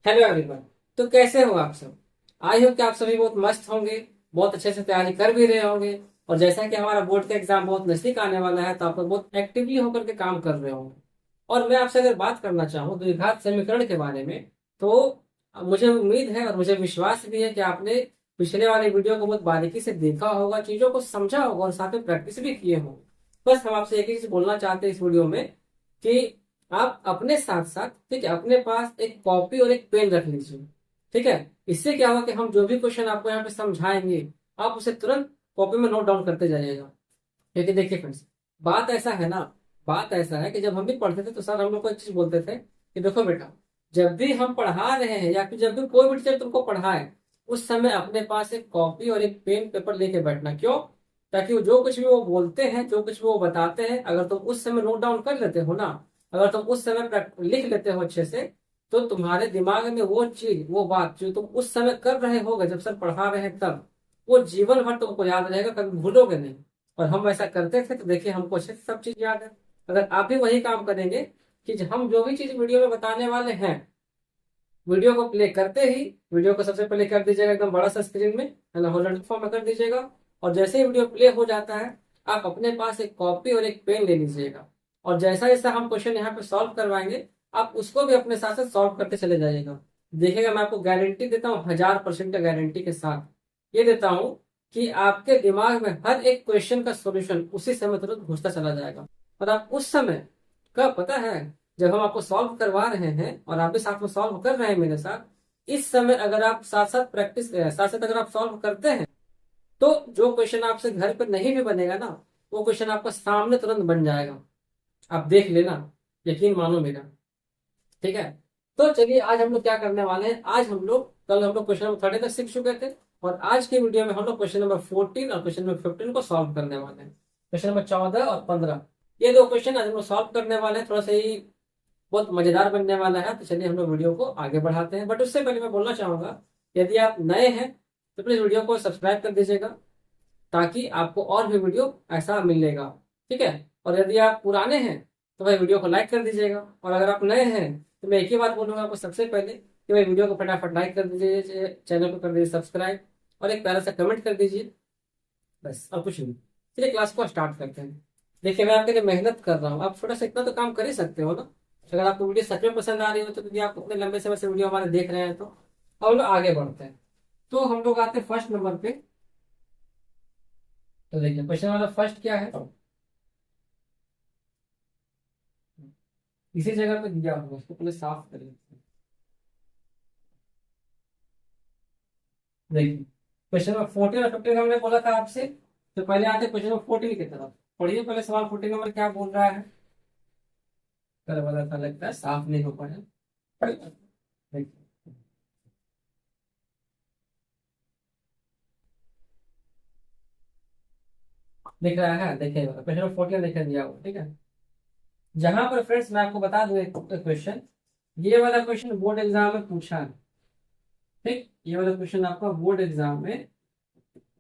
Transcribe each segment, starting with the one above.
Hello everyone. तो कैसे हो आप सब? आई होप कि आप सभी बहुत मस्त होंगे, बहुत अच्छे से तैयारी कर भी रहे होंगे। और जैसा कि हमारा बोर्ड का एग्जाम बहुत नजदीक आने वाला है तो आप लोग बहुत एक्टिवली होकर के काम कर रहे होंगे। और मैं आपसे अगर बात करना चाहूँ द्विघात समीकरण के बारे में, तो मुझे उम्मीद है और मुझे विश्वास भी है कि आपने पिछले वाले वीडियो को बहुत बारीकी से देखा होगा, चीजों को समझा होगा और साथ में प्रैक्टिस भी किए होंगे। बस हम आपसे एक ही चीज बोलना चाहते हैं इस वीडियो में कि आप अपने साथ साथ, ठीक है, अपने पास एक कॉपी और एक पेन रख लीजिए। ठीक है। इससे क्या होगा कि हम जो भी क्वेश्चन आपको यहाँ पे समझाएंगे, आप उसे तुरंत कॉपी में नोट डाउन करते जाइएगा। क्योंकि देखिए फ्रेंड्स, बात ऐसा है ना, बात ऐसा है कि जब हम भी पढ़ते थे तो सर हम लोग को एक चीज बोलते थे कि देखो बेटा, जब भी हम पढ़ा रहे हैं या फिर जब भी कोई भी टीचर तुमको पढ़ाए, उस समय अपने पास एक कॉपी और एक पेन पेपर लेके बैठना। क्यों? ताकि वो जो कुछ भी वो बोलते हैं, जो कुछ भी वो बताते हैं, अगर तुम उस समय नोट डाउन कर लेते हो ना, अगर तुम उस समय लिख लेते हो अच्छे से, तो तुम्हारे दिमाग में वो चीज, वो बात जो तुम उस समय कर रहे होगे जब सर पढ़ा रहे हैं तब, वो जीवन भर तुमको याद रहेगा, कभी भूलोगे नहीं। और हम ऐसा करते थे तो देखिए हमको अच्छे से सब चीज याद है। अगर आप भी वही काम करेंगे कि हम जो भी चीज वीडियो में बताने वाले हैं, वीडियो को प्ले करते ही वीडियो को सबसे पहले कर दीजिएगा एकदम बड़ा सा स्क्रीन में, है ना, होल्डर फॉर्म में कर दीजिएगा। और जैसे ही वीडियो प्ले हो जाता है, आप अपने पास एक कॉपी और एक पेन ले लीजिएगा। और जैसा जैसा हम क्वेश्चन यहाँ पे सॉल्व करवाएंगे, आप उसको भी अपने साथ साथ सॉल्व करते चले जाइएगा। देखिएगा, मैं आपको गारंटी देता हूँ, 1000% का गारंटी के साथ ये देता हूँ कि आपके दिमाग में हर एक क्वेश्चन का सोल्यूशन उसी समय तुरंत घुसता चला जाएगा। और आप उस समय, कब पता है, जब हम आपको सॉल्व करवा रहे हैं और आप भी साथ में सॉल्व कर रहे हैं मेरे साथ, इस समय अगर आप साथ साथ प्रैक्टिस, साथ साथ अगर आप सॉल्व करते हैं, तो जो क्वेश्चन आपसे घर पर नहीं भी बनेगा ना, वो क्वेश्चन आपका सामने तुरंत बन जाएगा। आप देख लेना, यकीन मानो मेरा। ठीक है। तो चलिए, आज हम लोग क्या करने वाले हैं, आज हम लोग, कल हम लोग क्वेश्चन नंबर 30 तक सीख चुके थे, और आज के वीडियो में हम लोग क्वेश्चन नंबर 14 और क्वेश्चन नंबर 15 को सॉल्व करने वाले हैं। क्वेश्चन नंबर 14 और 15, ये दो क्वेश्चन आज हम लोग सॉल्व करने वाले हैं। थोड़ा सा ही बहुत मजेदार बनने वाला है। तो चलिए हम लोग वीडियो को आगे बढ़ाते हैं, बट उससे पहले मैं बोलना चाहूंगा, यदि आप नए हैं तो प्लीज वीडियो को सब्सक्राइब कर दीजिएगा, ताकि आपको और भी वीडियो ऐसा मिलेगा। ठीक है। और यदि आप पुराने हैं तो भाई वीडियो को लाइक कर दीजिएगा, और अगर आप नए हैं तो मैं एक ही बात बोलूंगा आपको सबसे पहले कि भाई वीडियो को फटाफट लाइक कर दीजिए, चैनल को कर दीजिए सब्सक्राइब, और एक प्यारा सा कमेंट कर दीजिए। बस और कुछ नहीं। चलिए क्लास को स्टार्ट करते हैं। देखिए, मैं आपके लिए मेहनत कर रहा हूँ, आप छोटा सा इतना तो काम कर ही सकते हो ना। अगर आपको वीडियो सच में पसंद आ रही हो, तो यदि आप उतने लंबे समय से वीडियो हमारे देख रहे हैं, तो हम लोग आगे बढ़ते हैं। तो हम लोग आते हैं फर्स्ट नंबर पे। तो देखिए क्वेश्चन नंबर फर्स्ट क्या है, इसी जगह पे दिया हुआ, उसको पहले साफ करिए। देखिए क्वेश्चन नंबर 14 और 15 हमने बोला था आपसे। तो पहले आते क्वेश्चन नंबर 14 की तरफ। पढ़िए पहले सवाल 14 नंबर क्या बोल रहा है। कल वाला था, लगता है साफ नहीं हो पाया। देखिए, दिख रहा है, देखिए क्वेश्चन नंबर 14 लिख दिया हुआ, ठीक है। जहां पर फ्रेंड्स मैं आपको बता दूं एक क्वेश्चन, ये वाला क्वेश्चन बोर्ड एग्जाम में पूछा है। ठीक, ये वाला क्वेश्चन आपका बोर्ड एग्जाम में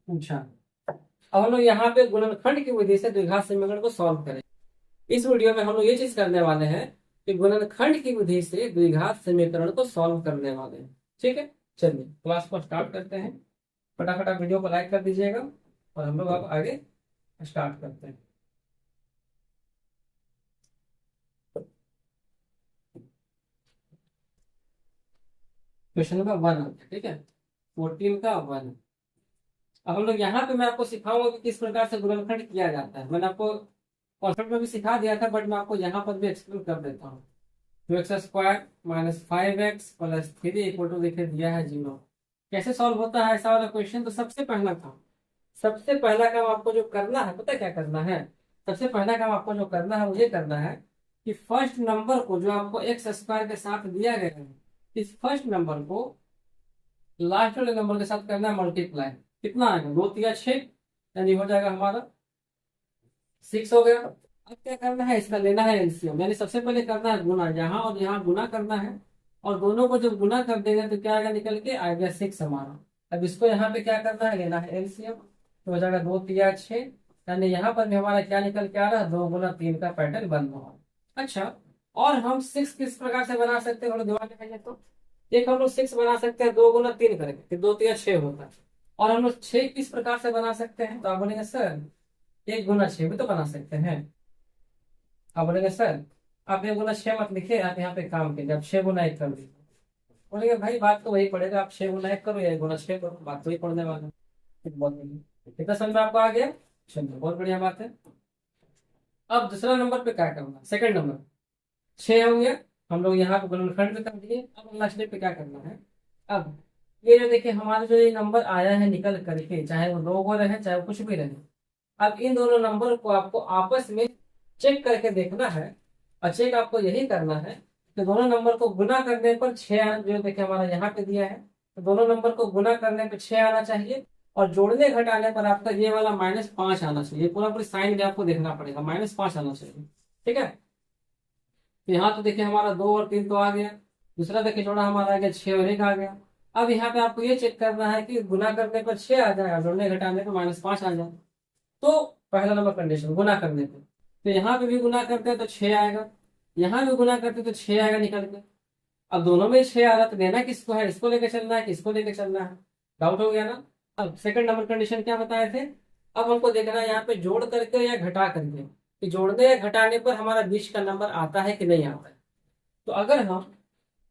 पूछा है। अब हम लोग यहाँ पे गुणनखंड की विधि से द्विघात समीकरण को सॉल्व करें। इस वीडियो में हम लोग ये चीज करने वाले हैं कि गुणनखंड की विधि से द्विघात समीकरण को सॉल्व करने वाले हैं। ठीक है। चलिए क्लास को स्टार्ट करते हैं। फटाफट आप वीडियो को लाइक कर दीजिएगा, और हम लोग अब आगे स्टार्ट करते हैं। क्वेश्चन नंबर 1, ठीक है, 14 का 1। अब हम लोग यहाँ पे मैं आपको सिखाऊंगा कि किस प्रकार से गुणनखंड किया जाता है। मैंने आपको कॉन्सेप्ट में भी सिखा दिया था, बट मैं आपको यहाँ पर भी एक्सप्लेन कर देता हूँ। 2x² - 5x + 3 इक्वल टू लिखे दिया है 0। कैसे सॉल्व होता है ऐसा वाला क्वेश्चन? तो सबसे पहला काम, सबसे पहला काम आपको जो करना है, पता है क्या करना है? सबसे पहला काम आपको जो करना है वो ये करना है कि फर्स्ट नंबर को जो आपको x² के साथ दिया गया है, इस फर्स्ट नंबर को लास्ट वाले नंबर के साथ करना है मल्टीप्लाई। कितना आएगा? 2 × 3 = 6, यानी हो जाएगा हमारा 6 हो गया। अब क्या करना है, इसका लेना है एलसीएम, यानी सबसे पहले करना है गुना, यहाँ और यहाँ गुना करना है। और दोनों को जब गुना कर देंगे तो क्या आएगा, निकल के आएगा 6 हमारा। अब इसको यहाँ पे क्या करना है, लेना है एलसीएम, तो हो जाएगा 2 × 3 = 6, यानी यहाँ पर भी हमारा क्या निकल के आ रहा है, 2 × 3 का पैटर्न बन रहा है। अच्छा, और हम 6 किस प्रकार से बना सकते हैं, थोड़ा दिमाग लगाइए तो। एक हम लोग 6 बना सकते हैं 2 गुना 3 करके, फिर 2 3 6 होता है। और हम लोग 6 किस प्रकार से बना सकते हैं, तो आप बोलेंगे सर 1 गुना 6 भी तो बना सकते हैं। आप बोलेंगे सर आप 1 गुना 6 मत लिखिए, आप यहाँ पे काम कीजिए, आप 6 गुना 1 कर दीजिए। बोलेंगे भाई बात तो वही पड़ेगा, आप 6 गुना 1 करो या 1 गुना 6 करो, बात तो वही पड़ने वाला है। बहुत बढ़िया, कितना समझ में आपको आ गया, चलिए बहुत बढ़िया बात है। अब दूसरा नंबर पे क्या करना, सेकंड नंबर 6 हो गया, हम लोग यहाँ पे गुणनखंड में कर दिए। अब अगला स्टेप पे क्या करना है, अब ये जो देखिए हमारा जो ये नंबर आया है निकल करके, चाहे वो 2 को रहे चाहे वो कुछ भी रहे, अब इन दोनों नंबर को आपको आपस में चेक करके देखना है। और चेक आपको यही करना है कि दोनों नंबर को गुना करने पर 6 जो देखिए हमारा यहाँ पे दिया है, तो दोनों नंबर को गुना करने पर 6 आना चाहिए, और जोड़ने घटाने पर आपका ये वाला -5 आना चाहिए। पूरा पूरी साइन भी आपको देखना पड़ेगा, -5 आना चाहिए, ठीक है। तो यहाँ तो देखिए हमारा 2 और 3 तो आ गया, दूसरा देखिए जोड़ा हमारा आ गया 6 और 1 आ गया। अब यहाँ पे आपको ये चेक करना है कि गुना करने पर 6 आ जाए और जोड़ने घटाने पर -5 आ जाए। तो पहला नंबर कंडीशन गुना करने पे, तो यहाँ पे भी गुना करते हैं तो 6 आएगा, यहाँ भी गुना करते हैं तो 6 आएगा निकल के। अब दोनों में 6 आ रहा तो लेना किसको है, इसको लेके चलना है कि इसको लेके चलना है, डाउट हो गया ना। अब सेकंड नंबर कंडीशन क्या बताए थे, अब हमको देखना है यहाँ पे जोड़ करके या घटा करके, कि जोड़ने या घटाने पर हमारा बीच का नंबर आता है कि नहीं आता है। तो अगर हम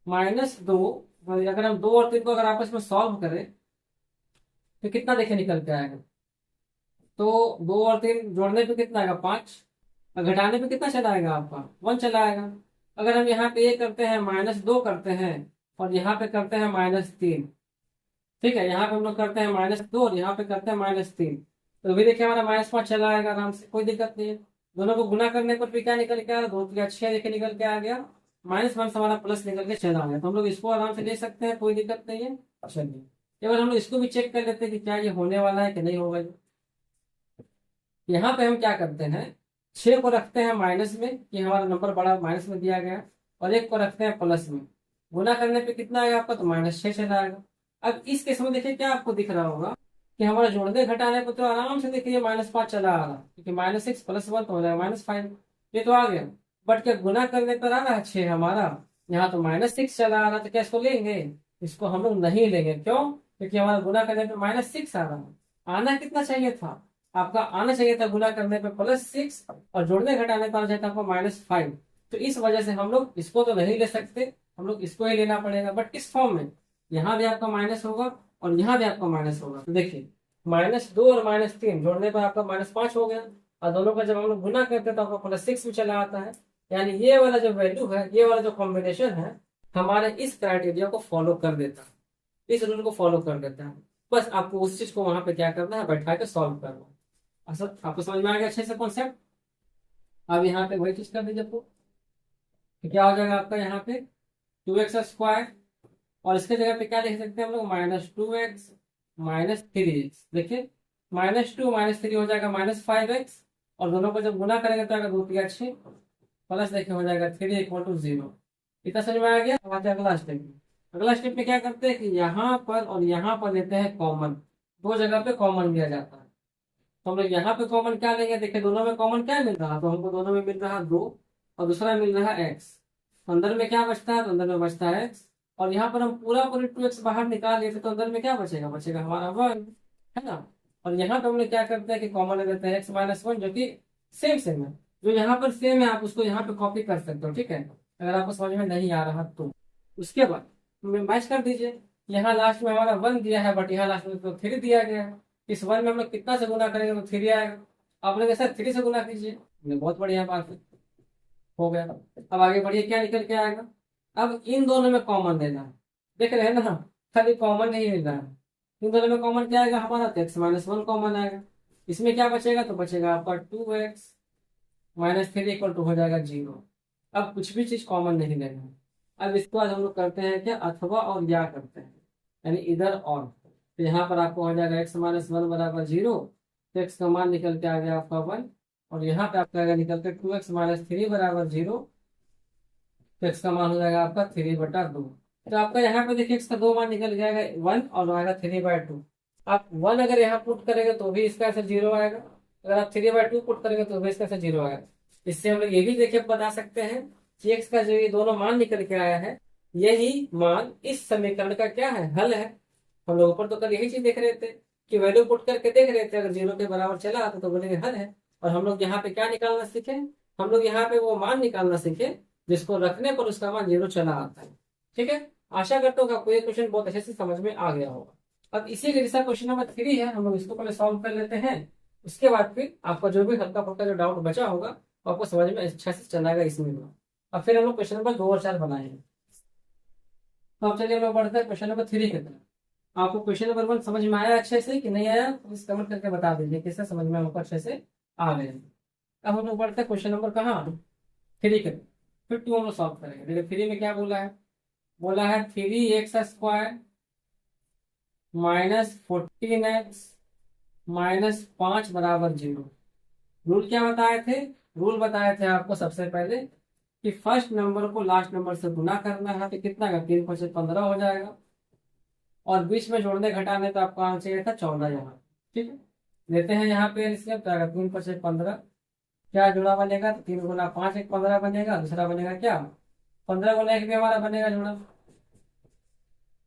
-2, अगर हम 2 और 3 को अगर आपस में सॉल्व करें तो कितना देखे निकल के आएगा, तो 2 और 3 जोड़ने पे कितना आएगा 5, और घटाने पे कितना चला आएगा आपका 1 चला आएगा। अगर हम यहाँ पे ये करते हैं -2 करते हैं और यहाँ पे करते हैं -3, ठीक है, यहाँ पे हम लोग करते हैं -2 और यहाँ पे करते हैं -3, तो भी देखिए हमारा -5 चला आएगा आराम से, कोई दिक्कत नहीं है। दोनों को गुना करने पर भी क्या निकल के आया, 2 3 6 लेके निकल के आ गया, -1 से हमारा प्लस निकल के चला गया, तो हम लोग इसको आराम से ले सकते हैं, कोई दिक्कत नहीं है। चलिए एक बार हम लोग इसको भी चेक कर लेते हैं कि क्या ये होने वाला है कि नहीं होगा। यहाँ पे हम क्या करते हैं, 6 को रखते हैं माइनस में कि हमारा नंबर बड़ा माइनस में दिया गया, और 1 को रखते हैं प्लस में। गुना करने पे कितना आएगा आपका, तो -6 चला आएगा। अब इस केस में देखिए क्या आपको दिख रहा होगा कि हमारा जोड़ने घटाने पर तो आराम से देखिए -5 चला आ रहा, क्योंकि -6 + 1 तो हो जाएगा -5, ये तो आ गया। बट क्या गुना करने पर आ रहा है 6 हमारा, यहाँ तो -6 चला आ रहा, तो क्या इसको लेंगे, इसको हम लोग नहीं लेंगे, क्यों, क्योंकि हमारा गुना करने पर -6 आ रहा है। आना कितना चाहिए था आपका, आना चाहिए था गुना करने पे +6 और जोड़ने घटाने पर आ जाता आपको -5। तो इस वजह से हम लोग इसको तो नहीं ले सकते, हम लोग इसको ही लेना पड़ेगा, बट किस फॉर्म में, यहाँ भी आपका माइनस होगा और यहाँ भी आपका माइनस होगा। तो देखिए -2 और -3 जोड़ने पर आपका -5 हो गया, और दोनों का जब हम लोग गुना करते हैं तो आपका +6 भी चला आता है। यानी ये वाला जो वैल्यू है, ये वाला जो कॉम्बिनेशन है, हमारे इस क्राइटेरिया को फॉलो कर देता है, इस रूल को फॉलो कर देता है। बस आपको उस चीज को वहां पे क्या करना है, बैठा के सॉल्व करना है। अच्छा आपको समझ में आ गया अच्छे से कॉन्सेप्ट। अब यहाँ पे वही चीज कर दीजिए आपको, तो क्या हो जाएगा आपका यहाँ पे 2x², और इसके जगह पे क्या लिख सकते हैं हम लोग, -2x -3x। देखिए -2 -3 हो जाएगा -5x, और दोनों को जब गुना करेंगे तो आएगा 2 3 6, प्लस देखिए हो जाएगा 3 = 0। इतना समझ में आ गया। अब आते हैं अगला स्टेप। अगला स्टेप में क्या करते हैं कि यहाँ पर और यहाँ पर लेते हैं कॉमन, दो जगह पे कॉमन लिया जाता है। तो हम लोग यहाँ पे कॉमन क्या लेंगे, देखिए दोनों में कॉमन क्या मिल रहा, तो हमको दोनों में मिल रहा 2 और दूसरा मिल रहा x, तो अंदर में क्या बचता है, तो अंदर में बचता है x, और यहाँ पर हम पूरा पूरी 2x बाहर निकाल लेते तो अंदर में क्या बचेगा, बचेगा हमारा 1, है ना। और यहाँ पे हम लोग क्या करते हैं कि कॉमन ले लेते हैं x - 1, जो कि सेम सेम है, जो यहाँ पर सेम है आप उसको यहाँ पे कॉपी कर सकते हो, ठीक है, अगर आपको समझ में नहीं आ रहा तो। उसके बाद मैच कर दीजिए, यहाँ लास्ट में हमारा 1 दिया है, बट यहाँ लास्ट में तो 3 दिया गया है। इस 1 में हम लोग कितना से गुना करेंगे तो 3 आएगा, आप लोग सर 3 से गुना कीजिए, बहुत बढ़िया बात है, हो गया। अब आगे बढ़िए, क्या निकल के आएगा, अब इन दोनों में कॉमन लेना है, देख रहे हैं ना, खाली कॉमन नहीं मिल रहा है। इन दोनों में कॉमन क्या आएगा हमारा, तो x - 1 कॉमन आएगा, इसमें क्या बचेगा, तो बचेगा आपका 2x -3 = हो जाएगा 0। अब कुछ भी चीज कॉमन नहीं लेना है। अब इसके बाद हम लोग करते हैं क्या, अथवा और या करते हैं, यानी इधर और। तो यहाँ पर आपको हो जाएगा x - 1 = 0, तो x का मान निकल के आ गया आपका 1, और यहाँ पे आपका आएगा निकल के 2x - 3 = 0, तो x का मान हो जाएगा आपका 3/2। तो आपका यहाँ पे देखिए x का 2 मान निकल जाएगा 1 और आएगा 3/2। आप 1 अगर यहाँ पुट करेंगे तो भी इसका ऐसा 0 आएगा, अगर आप 3/2 पुट करेंगे तो भी इसका ऐसा 0 आएगा। इससे हम लोग ये भी देखिए बता सकते हैं कि x का जो ये दोनों मान निकल के आया है, यही मान इस समीकरण का क्या है, हल है। हम लोग ऊपर तो कल यही चीज देख रहे थे कि वैल्यू पुट करके देख रहे थे, अगर जीरो के बराबर चला तो बोलेंगे हल है। और हम लोग यहाँ पे क्या निकालना सीखे, हम लोग यहाँ पे वो मान निकालना सीखे जिसको रखने पर उसका मान जीरो चला आता है। ठीक है, आशा करता हूँ कि आपको ये क्वेश्चन बहुत अच्छे से समझ में आ गया होगा। अब इसी के जैसा क्वेश्चन नंबर 3 है, हम लोग इसको पहले सॉल्व कर लेते हैं। उसके बाद फिर आपका जो भी हल्का फुल्का जो डाउट बचा होगा वो आपको समझ में अच्छा से चलाएगा इसमें। अब फिर हम लोग क्वेश्चन नंबर 2 और 4 बनाएंगे। तो अब चलिए हम लोग बढ़ते हैं क्वेश्चन नंबर 3 की तरफ। आपको क्वेश्चन नंबर 1 समझ में आया अच्छे से कि नहीं आया, प्लीज कमेंट करके बता दीजिए किससे समझ में आपको अच्छे से आ गया। अब हम लोग बढ़ते हैं क्वेश्चन नंबर कहाँ, 3 के। फिर 2 हम लोग सॉल्व करेंगे। देखिए 3 में क्या बोला है, बोला है 3x² -14x -5 बराबर 0। रूल क्या बताए थे, रूल बताए थे आपको सबसे पहले कि फर्स्ट नंबर को लास्ट नंबर से गुना करना है, तो कितना का 3 5 15 हो जाएगा। और बीच में जोड़ने घटाने तो आपको आना चाहिए था 14 यहाँ। ठीक है, लेते हैं यहाँ पे इसलिए क्या आएगा, 3 5 15। क्या जुड़ा बनेगा, तो 3 गुना 5 1 15 बनेगा, दूसरा बनेगा क्या 15 गुना 1 भी हमारा बनेगा जुड़ा।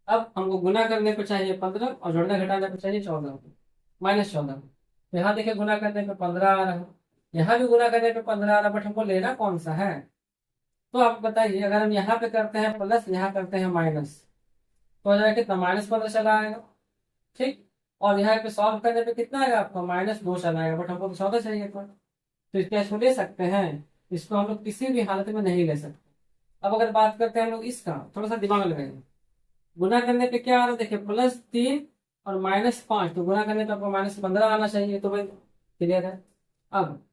अब हमको गुना करने पे चाहिए 15 और जोड़ने घटाने पे चाहिए 14, -14। तो यहाँ देखिए गुना करने पे 15 आ रहा है, यहाँ भी गुना करने पे 15 आ रहा है, बट हमको लेना कौन सा है। तो आप बताइए, अगर हम यहाँ पे करते हैं प्लस, यहाँ करते हैं माइनस, तो हो जाएगा कितना -15 चला आएगा। ठीक, और यहाँ पे सॉल्व करने पे कितना आएगा आपको -2 चला आएगा, बट हमको तो 14 चाहिए था। तो इसको इसको ले सकते हैं, इसको हम लोग किसी भी हालत में नहीं ले सकते। अब अगर बात करते हैं हम लोग इसका, थोड़ा सा दिमाग लगाएंगे। गुना करने पे क्या आ रहा है, देखिए +3 और -5, तो गुना करने पे आपको -15 आना चाहिए। तो भाई क्लियर है। अब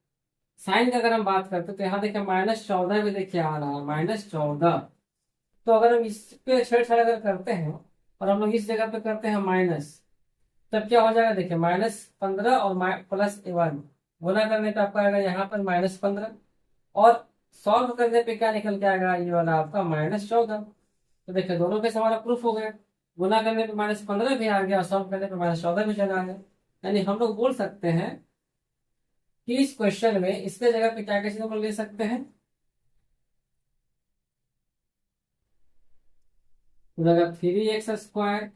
साइन का अगर हम बात करते हैं तो यहाँ देखिए -14 भी देखिए आ रहा है, -14। तो अगर हम इस पे छेड़छाड़ अगर करते हैं और हम लोग इस जगह पे करते हैं माइनस, तब क्या हो जाएगा, देखिए -15 और +1। गुना करने पे आपका आएगा यहाँ पर -15, और सॉल्व करने पे क्या निकल के आएगा, ये वाला आपका -14। तो देखिए दोनों के हमारा प्रूफ हो गया, गुना करने पे -15 भी आ गया, सॉल्व करने पे -14 भी चला गया। यानी हम लोग बोल सकते हैं कि इस क्वेश्चन में इसके जगह पे क्या क्या चीज हम लोग ले सकते हैं। हो जाएगा 3x²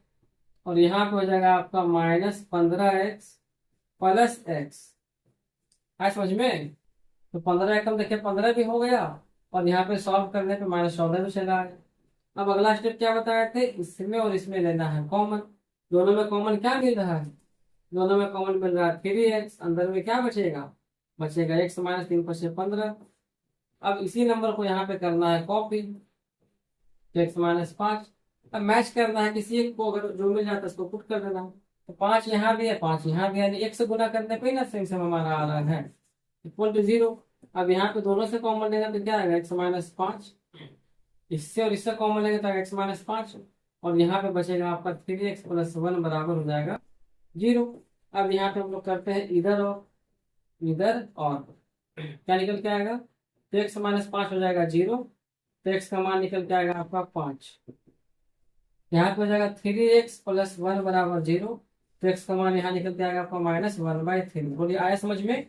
और यहाँ पे हो जाएगा आपका -15x +x। आए समझ में, तो 15 एकम देखिए 15 भी हो गया, और यहाँ पे सॉल्व करने पे -14 भी चला आया। अब अगला स्टेप क्या बताए थे, इसमें और इसमें लेना है कॉमन। दोनों में कॉमन क्या मिल रहा है, दोनों में कॉमन मिल रहा है 3x, अंदर में क्या बचेगा, बचेगा x -3 5 15। अब इसी नंबर को यहाँ पे करना है कॉपी, x -5। अब मैच करना है किसी एक को, अगर जो मिल जाता है उसको पुट कर देना है। तो 5 यहाँ भी है 5 यहाँ भी है, यानी एक से गुना करने पे ही ना सेम सेम हमारा आ रहा है, =0। अब यहाँ पे दोनों से कॉमन लेगा तो क्या आएगा, x -5। इससे और इससे कॉमन लेंगे तो x -5, और यहाँ पे बचेगा आपका 3x + 1 बराबर हो जाएगा 0। अब यहाँ पे हम लोग करते हैं इधर और इधर, और क्या निकल के आएगा, तो x -5 हो जाएगा 0, तो x का मान निकल के आएगा आपका 5। यहाँ पे हो जाएगा 3x + 1 बराबर 0, तो x का मान यहाँ निकल के आएगा आपका -1/3। बोलिए आया समझ में,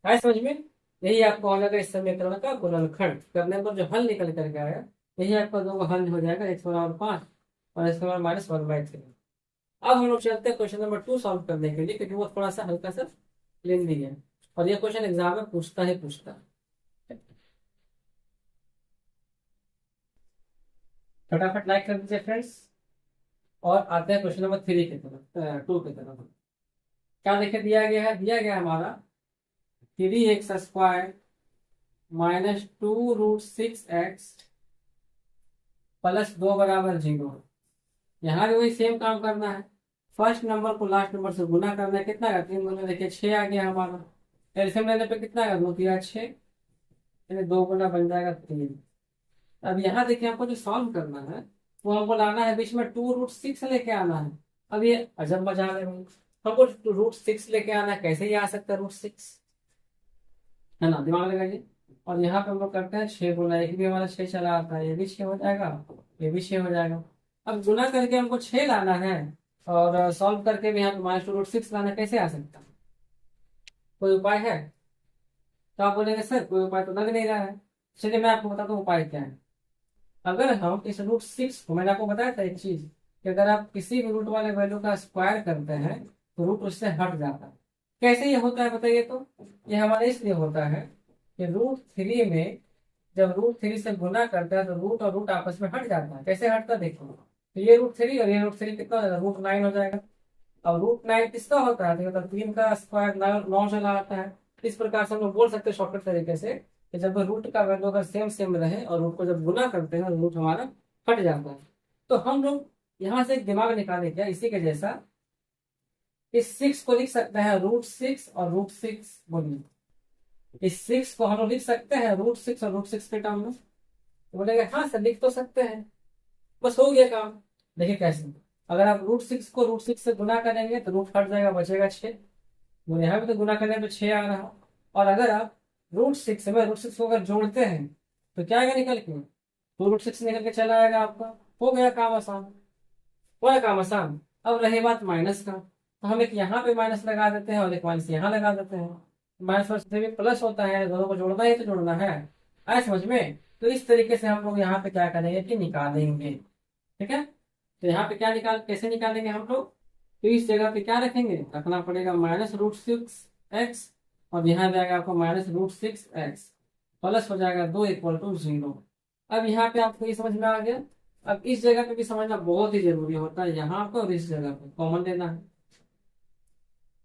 आया समझ में। यही आपको हो जाएगा इस समीकरण का गुणनखंड करने पर जो हल निकल करके आएगा, यही आपका दोनों हल हो जाएगा, x बराबर 5 और x बराबर -1/3। अब हम लोग चलते हैं क्वेश्चन नंबर 2 सॉल्व करने के लिए, क्योंकि वो थोड़ा सा हल्का सा लेंदी है और ये क्वेश्चन एग्जाम में पूछता ही पूछता है। फटाफट लाइक कर दीजिए फ्रेंड्स, और आते हैं क्वेश्चन नंबर 3 की तरफ, 2 की तरफ। क्या देखे दिया गया है, दिया गया है हमारा 3x² -2√6x +2 बराबर 0। यहाँ भी वही सेम काम करना है, फर्स्ट नंबर को लास्ट नंबर से गुना करना है। कितना का 3 गुना देखिए 6 आ गया हमारा, एलसीएम लेने पे कितना का 2 3 6, यानी 2 गुना बन जाएगा 3। अब यहाँ देखिए हमको जो सॉल्व करना है वो हमको लाना है बीच में 2√6 लेके आना है। अब ये अजब मजा आ रहा है, हमको √6 लेके आना है, कैसे ही आ सकता है √6, है ना, दिमाग लगाइए। और यहाँ पे हम लोग करते हैं 6 गुना, एक भी हमारा 6 चला आता है, ये भी 6 हो जाएगा, ये भी 6 हो जाएगा। अब गुना करके हमको 6 लाना है, और सॉल्व करके भी यहाँ पे -2√6 लाना है, कैसे आ सकता है, कोई उपाय है। तो आप बोलेंगे सर कोई उपाय तो लग नहीं रहा है। चलिए मैं आपको बताता हूँ उपाय क्या है। अगर हम इस √6 को, मैंने आपको बताया था एक चीज कि अगर आप किसी भी रूट वाले वैल्यू का स्क्वायर करते हैं तो रूट उससे हट जाता है। कैसे ये होता है बताइए तो? ये हमारे इसलिए होता है कि √3 में जब √3 से गुना करते हैं तो रूट और रूट आपस में हट जाता है। कैसे हटता है देखो, तो ये √3 और ये √3 कितना हो जाएगा, √9 हो जाएगा। अब √9 किसका होता है, तो मतलब 3 का स्क्वायर 9 चला आता है। इस प्रकार से हम लोग बोल सकते हैं शॉर्टकट तरीके से कि जब रूट का वैल्यू अगर सेम सेम रहे और रूट को जब गुना करते हैं तो रूट हमारा हट जाता है। तो हम लोग यहाँ से एक दिमाग निकाले क्या इसी के जैसा, इस 6 को लिख सकते हैं √6 और √6, बोलिए इस 6 को हम लोग लिख सकते हैं √6 और √6 के टर्म में। तो बोलेगा हाँ सर लिख तो सकते हैं, बस हो गया काम। देखिए कैसे, अगर आप √6 को √6 से गुना करेंगे तो रूट हट जाएगा, बचेगा 6। वो यहाँ भी तो गुना करें तो 6 आ रहा। और अगर आप √6 में √6 को अगर जोड़ते हैं तो क्या आएगा निकल के, तो √6 निकल के चला आएगा आपका। हो गया काम आसान, हो गया काम आसान। अब रही बात माइनस का, तो हम एक यहाँ पे माइनस लगा देते हैं और एक माइनस यहाँ लगा देते हैं। माइनस से भी प्लस होता है, दोनों को जोड़ना ही तो जोड़ना है। आए समझ में? तो इस तरीके से हम लोग यहाँ पे क्या करेंगे कि निकालेंगे। ठीक है, तो यहाँ पे क्या कैसे निकालेंगे हम लोग, तो इस जगह पे क्या रखेंगे, रखना पड़ेगा -√6x और यहाँ जाएगा आपको -√6x, प्लस हो जाएगा 2 = 0। अब यहाँ पे आपको ये समझ में आ गया। अब इस जगह पे भी समझना बहुत ही जरूरी होता है, यहाँ पे और इस जगह पे कॉमन लेना है।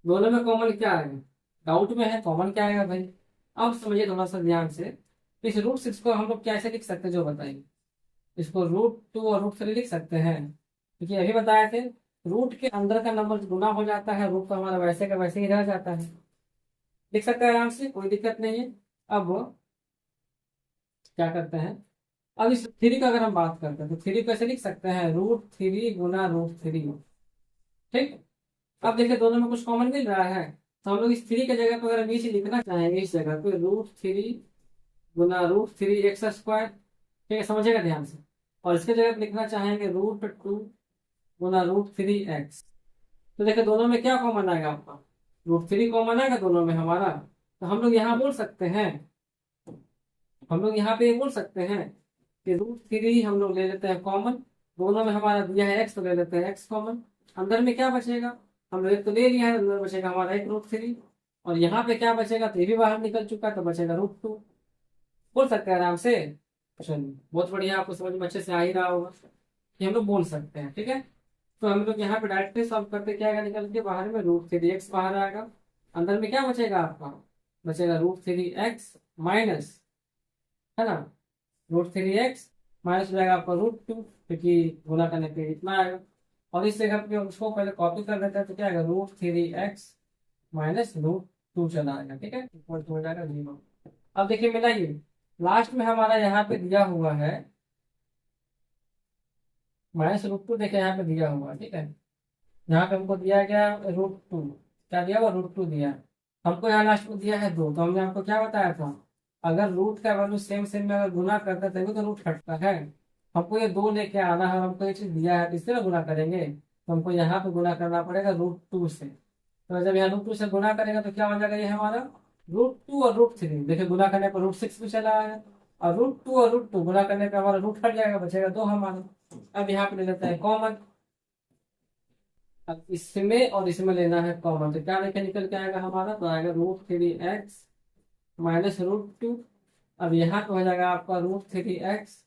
दोनों में कॉमन क्या आएगा, डाउट में है कॉमन क्या आएगा भाई। अब समझिए थोड़ा सा ध्यान से, इस √6 को हम लोग कैसे लिख सकते हैं जो बताइए। इसको √2 और √3 लिख सकते हैं, क्योंकि अभी बताए थे रूट के अंदर का नंबर गुना हो जाता है, रूट तो हमारा वैसे का वैसे ही रह जाता है। लिख सकते हैं आराम से, कोई दिक्कत नहीं है। अब क्या करते हैं, अब इस 3 का अगर हम बात करते हैं तो 3 कैसे लिख सकते हैं, √3 गुना √3। ठीक, अब देखिए दोनों में कुछ कॉमन मिल रहा है, तो हम लोग इस 3 की जगह पर अगर नीचे लिखना चाहेंगे इस जगह पे √3 गुना √3x²। ठीक है, समझिएगा ध्यान से। और इसके जगह पे लिखना चाहेंगे √2 गुना √3x। तो देखिए दोनों में क्या कॉमन आएगा आपका, √3 कॉमन आएगा दोनों में हमारा। तो हम लोग यहाँ बोल सकते हैं, हम लोग यहाँ पे बोल सकते हैं कि √3 हम लोग ले लेते हैं कॉमन। दोनों में हमारा दिया है x, तो ले लेते हैं x कॉमन। अंदर में क्या बचेगा, हम लोग एक तो ले लिया है, अंदर बचेगा हमारा एक √3। और यहाँ पे क्या बचेगा, तो ये भी बाहर निकल चुका है, तो बचेगा √2। बोल सकते हैं आराम से। चलिए बहुत बढ़िया, आपको समझ में अच्छे से आ ही रहा होगा कि हम लोग बोल सकते हैं। ठीक है, तो हम लोग यहाँ पे डायरेक्टली सॉल्व करते क्या आएगा निकल के, बाहर में √3x बाहर आएगा। अंदर में क्या बचेगा आपका, बचेगा √3x माइनस, है ना, √3x माइनस हो जाएगा आपका √2, क्योंकि गुना करने पे इतना आएगा। और इस जगह पे उसको पहले कॉपी कर देते हैं, तो क्या आएगा √3x माइनस √2 चला आएगा। ठीक है, इक्वल हो जाएगा 0। अब देखिए मिलाइए, लास्ट में हमारा यहाँ पे दिया हुआ है -√2, देखिए यहाँ पे दिया हुआ है। ठीक है, यहाँ पे हमको दिया गया √2, क्या दिया हुआ, √2 दिया। हमको यहाँ लास्ट में दिया है 2, तो हमने आपको क्या बताया था, अगर रूट का वैल्यू सेम सेम में अगर गुना करते हैं तभी तो रूट हटता है। हमको ये 2 लेके आना है, हमको ये चीज दिया है, इससे ना गुना करेंगे, तो हमको यहाँ पे गुना करना पड़ेगा √2 से। तो जब यहाँ √2 से गुना करेगा तो क्या हो जाएगा, ये हमारा √2 और √3, देखिए गुना करने पर √6 भी चला है, और √2 और √2 गुना करने पर हमारा रूट हट जाएगा, बचेगा 2 हमारा। अब यहाँ पे ले लेते हैं कॉमन। अब इसमें और इसमें लेना है कॉमन, तो क्या लेके निकल के आएगा हमारा, तो आएगा √3x माइनस √2। अब यहाँ पे हो जाएगा आपका √3x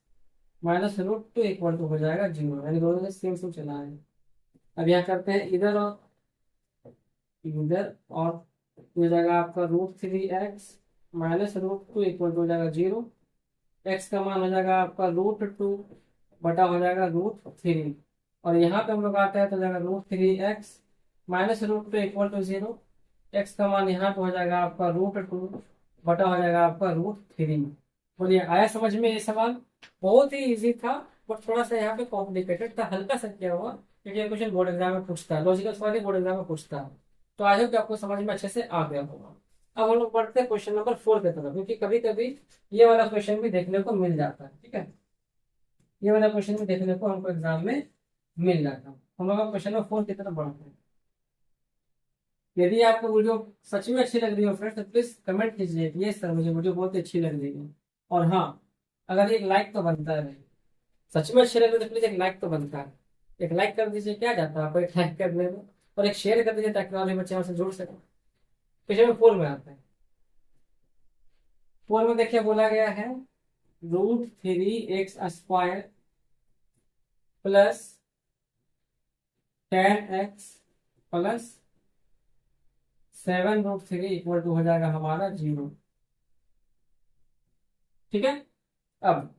माइनस √2 इक्वल टू हो जाएगा 0, यानी दोनों में सेम सेम चला है। अब यहाँ करते हैं इधर और इधर, और हो जाएगा आपका √3x माइनस √2 इक्वल टू हो जाएगा 0। x का मान हो जाएगा आपका √2 बटा हो जाएगा √3। और यहाँ पे हम लोग आते हैं तो जाएगा √3x minus √2 equal to 0। x का मान यहाँ पे हो जाएगा आपका √2 बटा हो जाएगा आपका √3। बोलिए आया समझ में ये सवाल? बहुत ही इजी था, बट थोड़ा सा यहाँ पे कॉम्प्लिकेटेड था, हल्का सा किया हुआ, क्योंकि ये क्वेश्चन बोर्ड एग्जाम में पूछता है, लॉजिकल सवाल बोर्ड एग्जाम में पूछता है। तो आई होप कि आपको समझ में अच्छे से आ गया होगा। अब हम लोग पढ़ते हैं क्वेश्चन नंबर 4 की तरफ, क्योंकि कभी कभी ये वाला क्वेश्चन भी देखने को मिल जाता है। ठीक है, ये वाला क्वेश्चन भी देखने को हमको एग्जाम में मिल जाता है। हम लोग क्वेश्चन नंबर 4 की तरफ बढ़ते हैं। यदि आपको वीडियो सच में अच्छी लग रही हो फ्रेंड्स, तो प्लीज कमेंट कीजिए कि ये सर मुझे वीडियो बहुत ही अच्छी लग रही है। और हाँ, अगर एक लाइक तो बनता है भाई, सच में अच्छे लगे तो प्लीज एक लाइक तो बनता है। एक लाइक कर दीजिए, क्या जाता है आपको एक लाइक करने में। और एक शेयर कर दीजिए ताकि और भी बच्चे हमसे जुड़ सके। पिछले में 4 में आता है। 4 में देखिए बोला गया है √3x² plus 10x plus 7√3 equal to हो जाएगा हमारा 0। ठीक है। अब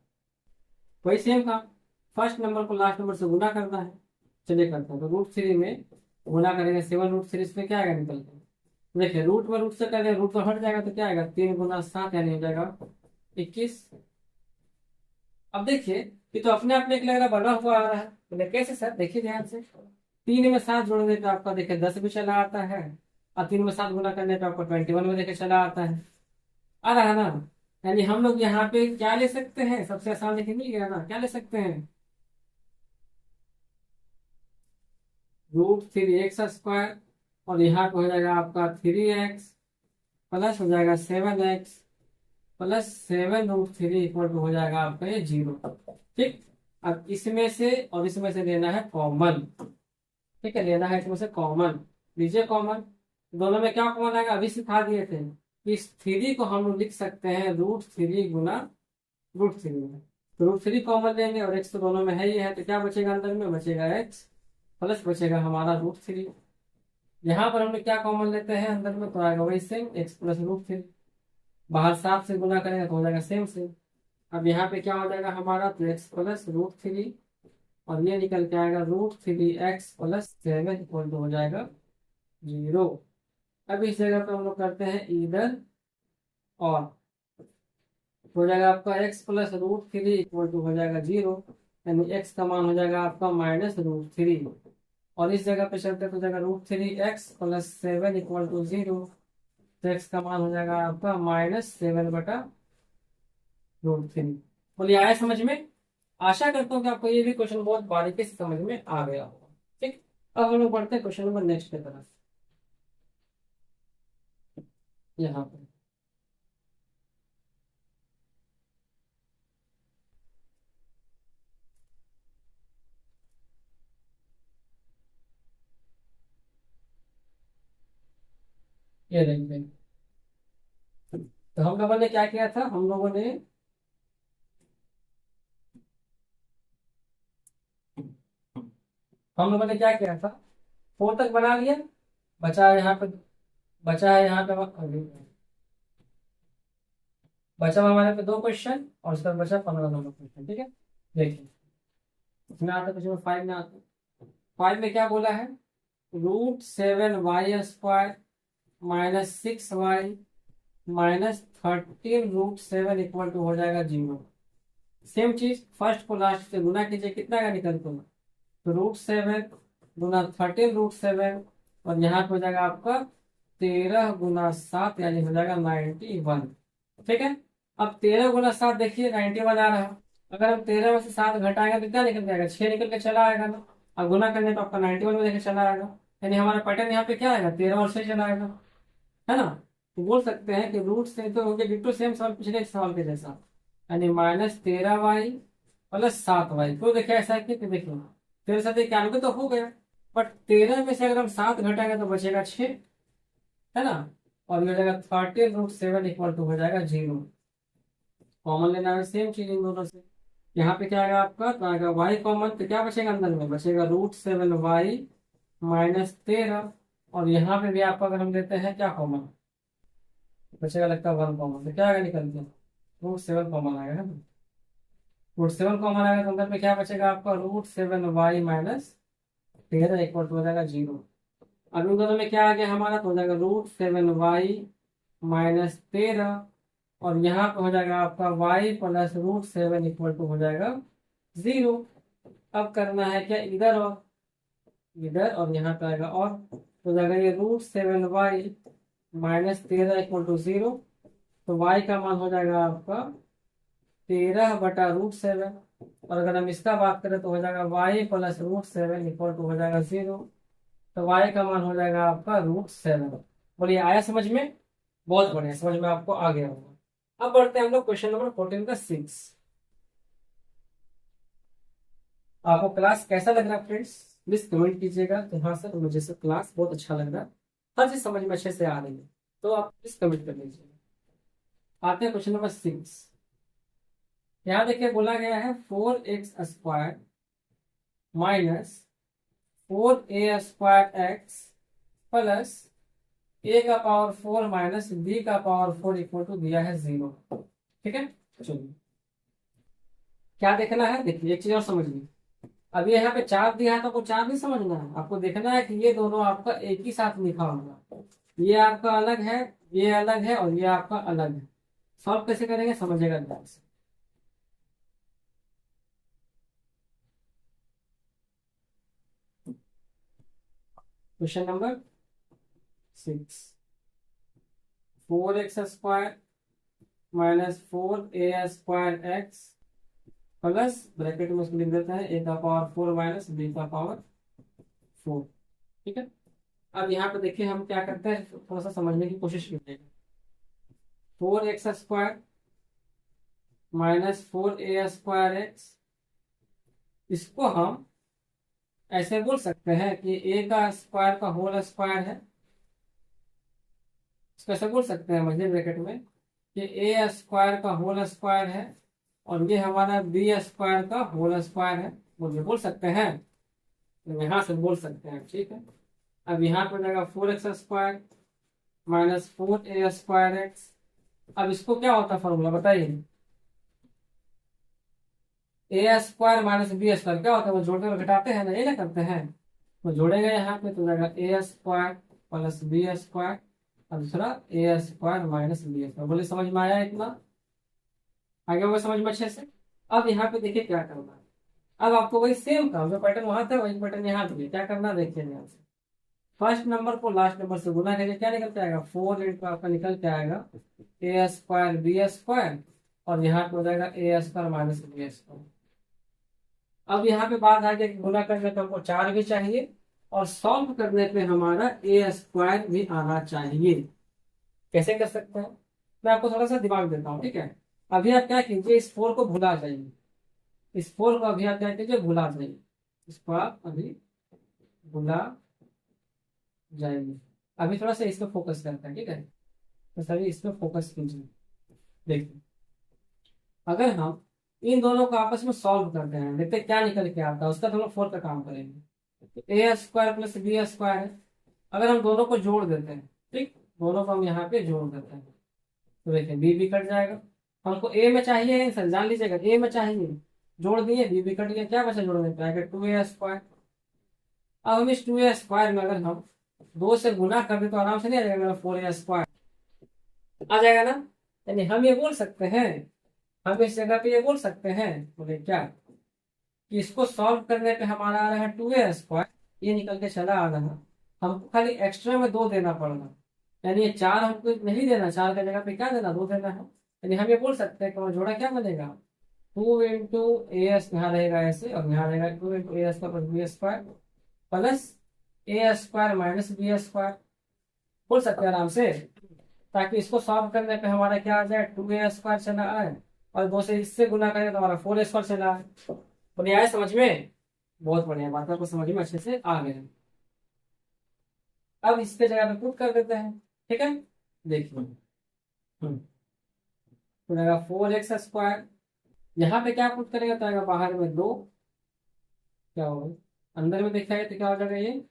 वही सेम काम, फर्स्ट नंबर को लास्ट नंबर से गुना करना है। चलिए करते हैं। तो √3 में गुना करेंगे 7√3, इसमें क्या आएगा निकल के। देखिए रूट में रूट से करेंगे, रूट पर हट जाएगा तो क्या आएगा 3 गुना 7 यानी हो जाएगा 21। अब देखिए ये तो अपने आप में एक लग रहा बना हुआ आ रहा है, बोले कैसे सर, देखिए ध्यान से। 3 में 7 जोड़ने पे आपका देखिए 10 भी चला आता है, और 3 में 7 गुना करने पे आपको 21 में देखिए चला आता है। आ रहा है ना। यानी हम लोग यहाँ पे क्या ले सकते हैं, सबसे आसान देखिए मिल गया ना, क्या ले सकते हैं √3x², और यहाँ पे हो जाएगा आपका 3x प्लस हो जाएगा 7x प्लस 7√3 इक्वल टू हो जाएगा आपका ये 0। ठीक। अब इसमें से और इसमें से लेना है कॉमन। ठीक है, लेना है इसमें से कॉमन। लीजिए कॉमन, दोनों में क्या कॉमन आएगा अभी सिखा दिए थे। इस 3 को हम लोग लिख सकते हैं √3 गुना √3 में। तो √3 कॉमन लेंगे और x तो दोनों में है ही है, तो क्या बचेगा अंदर में, बचेगा x प्लस बचेगा हमारा √3। यहाँ पर हम लोग क्या कॉमन लेते हैं अंदर में, तो आएगा वही सेम x प्लस √3। बाहर 7 से गुना करेंगे तो हो जाएगा सेम सेम। अब यहाँ पे क्या हो जाएगा हमारा, तो x प्लस √3, और ये निकल के आएगा √3x प्लस 7 इक्वल टू हो जाएगा 0। अब इस जगह पे हम लोग करते हैं इधर और, हो जाएगा आपका x प्लस √3 इक्वल टू हो जाएगा 0, यानी x का मान हो जाएगा आपका -√3। और इस जगह पे चलते तो जाएगा √3x प्लस 7 इक्वल टू 0, तो x का मान हो जाएगा आपका -7/√3। बोलिए आया समझ में। आशा करता हूँ कि आपको ये भी क्वेश्चन बहुत बारीकी से समझ में आ गया होगा। ठीक। अब हम लोग पढ़ते हैं क्वेश्चन नंबर नेक्स्ट की तरफ। यहाँ पे ये देखते हैं। तो हम लोगों ने क्या किया था, हम लोगों ने क्या किया था, 4 तक बना लिया। बचा है यहाँ पे, बचा है यहाँ पे बचा हुआ हमारे पे 2 क्वेश्चन, और उसका बचा 15 नंबर क्वेश्चन। ठीक है, देखिए इसमें आता है क्वेश्चन 5 में आता है। 5 में क्या बोला है, √7y² -6y -13√7 इक्वल टू हो जाएगा 0। सेम चीज फर्स्ट को लास्ट से गुना कीजिए, कितना का निकल तो √7 गुना 13√7, और यहाँ पे हो जाएगा आपका 13 गुना 7 यानी हो जाएगा 91। ठीक है। अब 13 गुना 7 देखिए 91 आ रहा है। अगर हम 13 में से 7 घटाएंगे तो क्या निकल जाएगा, 6 निकल के चला आएगा ना। अब गुना करने तो आपका 91 में देखे चला आएगा। यानी हमारा पैटर्न यहाँ पे क्या आएगा, 13 और 6 चला आएगा, है ना। तो बोल सकते हैं कि रूट से तो हो गया डिट्टो सेम सवाल पिछले सवाल के जैसा, यानी -13y प्लस 7y। तो देखिए ऐसा है कि देखिए 13 7 91 तो हो गया, बट 13 में से अगर हम 7 घटाएंगे तो बचेगा 6, है ना। और ये हो जाएगा 13√7 इक्वल टू हो जाएगा 0। कॉमन लेना है सेम चीज इन दोनों से। यहाँ पे क्या आएगा आपका, तो आएगा y कॉमन, तो क्या बचेगा अंदर में, बचेगा √7y -13, और यहाँ पे भी आपका अगर हम लेते हैं क्या कॉमन बचेगा, लगता है 1 कॉमन, तो क्या आएगा निकल के √7 कॉमन आएगा, है ना। √7 कॉमन आएगा तो अंदर में क्या बचेगा आपका, √7y -13 इक्वल टू हो जाएगा 0। अब इन दोनों में क्या आ गया हमारा, तो हो जाएगा √7y -13, और यहाँ पे हो जाएगा आपका y प्लस √7 इक्वल टू हो जाएगा 0। अब करना है क्या, इधर और इधर, और यहाँ पे आएगा और, तो हो जाएगा ये √7y -13 इक्वल टू 0। तो y का मान हो जाएगा आपका 13/√7, और अगर हम इसका बात करें तो हो जाएगा y प्लस √7 इक्वल टू हो जाएगा 0। तो y का मान हो जाएगा आपका √7। बोलिए आया समझ में। बहुत बढ़िया, समझ में आपको आ गया होगा। अब बढ़ते हैं हम लोग क्वेश्चन नंबर 14 का 6। आपको क्लास कैसा लग रहा है फ्रेंड्स, प्लीज कमेंट कीजिएगा। तो हाँ सर, मुझे सर क्लास बहुत अच्छा लग रहा है, हर चीज समझ में अच्छे से आ रही है, तो आप प्लीज कमेंट कर लीजिएगा। आते हैं क्वेश्चन नंबर 6। यहाँ देखिए बोला गया है 4x² minus 4a² x plus a⁴ minus b⁴ equal to दिया है 0। ठीक है, चलिए क्या देखना है, देखिए एक चीज और समझिए। अब ये यहाँ पे 4 दिया है तो आपको 4 नहीं समझना है, आपको देखना है कि ये दोनों आपका एक ही साथ लिखा होगा। ये आपका अलग है, ये अलग है, और ये आपका अलग है। सॉल्व कैसे करेंगे समझिएगा ध्यान से। Question number 6, 4x² minus 4a² x plus bracket में उसको लिख देते हैं a⁴ माइनस b⁴। ठीक है, अब यहाँ पे देखिए हम क्या करते हैं, थोड़ा सा समझने की कोशिश कीजिएगा। 4x² माइनस 4a² x, इसको हम ऐसे बोल सकते हैं कि a का स्क्वायर का होल स्क्वायर है। इसको ऐसे बोल सकते हैं मध्य ब्रैकेट में कि a² का होल स्क्वायर है, और ये हमारा b² का होल स्क्वायर है। मुझे बोल सकते हैं, तो यहाँ से बोल सकते हैं। ठीक है, अब यहाँ पर जाएगा 4x² माइनस 4a² x। अब इसको क्या होता है फॉर्मूला बताइए, a² माइनस b² क्या होता है, वो जोड़ते हुए घटाते हैं ना, ये ना करते हैं। तो जोड़ेंगे यहाँ पे तो जाएगा a² प्लस b², और दूसरा a² माइनस b²। बोले समझ में आया इतना, आगे होगा समझ में अच्छे से। अब यहाँ पे देखिए क्या करना है, अब आपको वही सेम काम जो पैटर्न वहां था वही पैटर्न यहाँ पे क्या करना है, देखिए यहाँ से फर्स्ट नंबर को लास्ट नंबर से गुना करिए, क्या निकल के आएगा 4 इंटू आपका निकल के आएगा a² b², और यहाँ पे हो जाएगा a² माइनस b²। अब यहाँ पे बात आ गई कि गुना करने पे हमको 4 भी चाहिए, और सॉल्व करने पे हमारा a² भी आना चाहिए। कैसे कर सकते हैं, मैं आपको थोड़ा सा दिमाग देता हूँ। ठीक है, अभी आप क्या कीजिए, इस 4 को भुला जाइए, इस 4 को अभी आप क्या कीजिए, भुला जाइए, इसको आप अभी भुला जाएंगे। अभी थोड़ा सा इस पर फोकस करते हैं। ठीक है, तो सभी इस पर फोकस कीजिए। देखिए अगर हम इन दोनों को आपस में सॉल्व करते हैं, देखते हैं क्या निकल के आता है, उसका तो हम 4 का काम करेंगे। a² प्लस b² है, अगर हम दोनों को जोड़ देते हैं, ठीक, दोनों को हम यहाँ पे जोड़ देते हैं, तो देखिए b भी कट जाएगा। हमको a में चाहिए सर, जान लीजिएगा a में चाहिए, जोड़ दिए b भी कट गया, क्या बचा जोड़ने ब्रैकेट 2a²। अब हम इस 2a² में अगर हम 2 से गुना कर दे तो आराम से नहीं आ जाएगा मेरा 4a² आ जाएगा ना। यानी हम ये बोल सकते हैं, हम इस जगह पे ये बोल सकते हैं, बोले क्या कि इसको सॉल्व करने पे हमारा आ रहा है 2a², ये निकल के चला आ रहा, हमको खाली एक्स्ट्रा में 2 देना पड़ना, यानी ये 4 हमको नहीं देना, 4 की जगह पे क्या देना, 2 देना है। यानी हम ये बोल सकते हैं कि वो जोड़ा क्या बनेगा, 2 इंटू as यहाँ रहेगा ऐसे, और यहाँ रहेगा 2 into as plus b² plus a² minus b²। बोल सकते हैं आराम से, ताकि इसको सॉल्व करने पे हमारा क्या आ जाए, 2a² चला आए, और 2 से इससे गुना करें तो हमारा 4a² चला आए। बढ़िया है समझ में, बहुत बढ़िया बात, आपको समझ में अच्छे से आ गए। अब इसके जगह पे पुट कर देते हैं। ठीक है, देखिए तो जाएगा 4x², यहाँ पे क्या पुट करेगा तो आएगा बाहर में 2, क्या होगा अंदर में देखा है तो क्या हो जाएगा, ये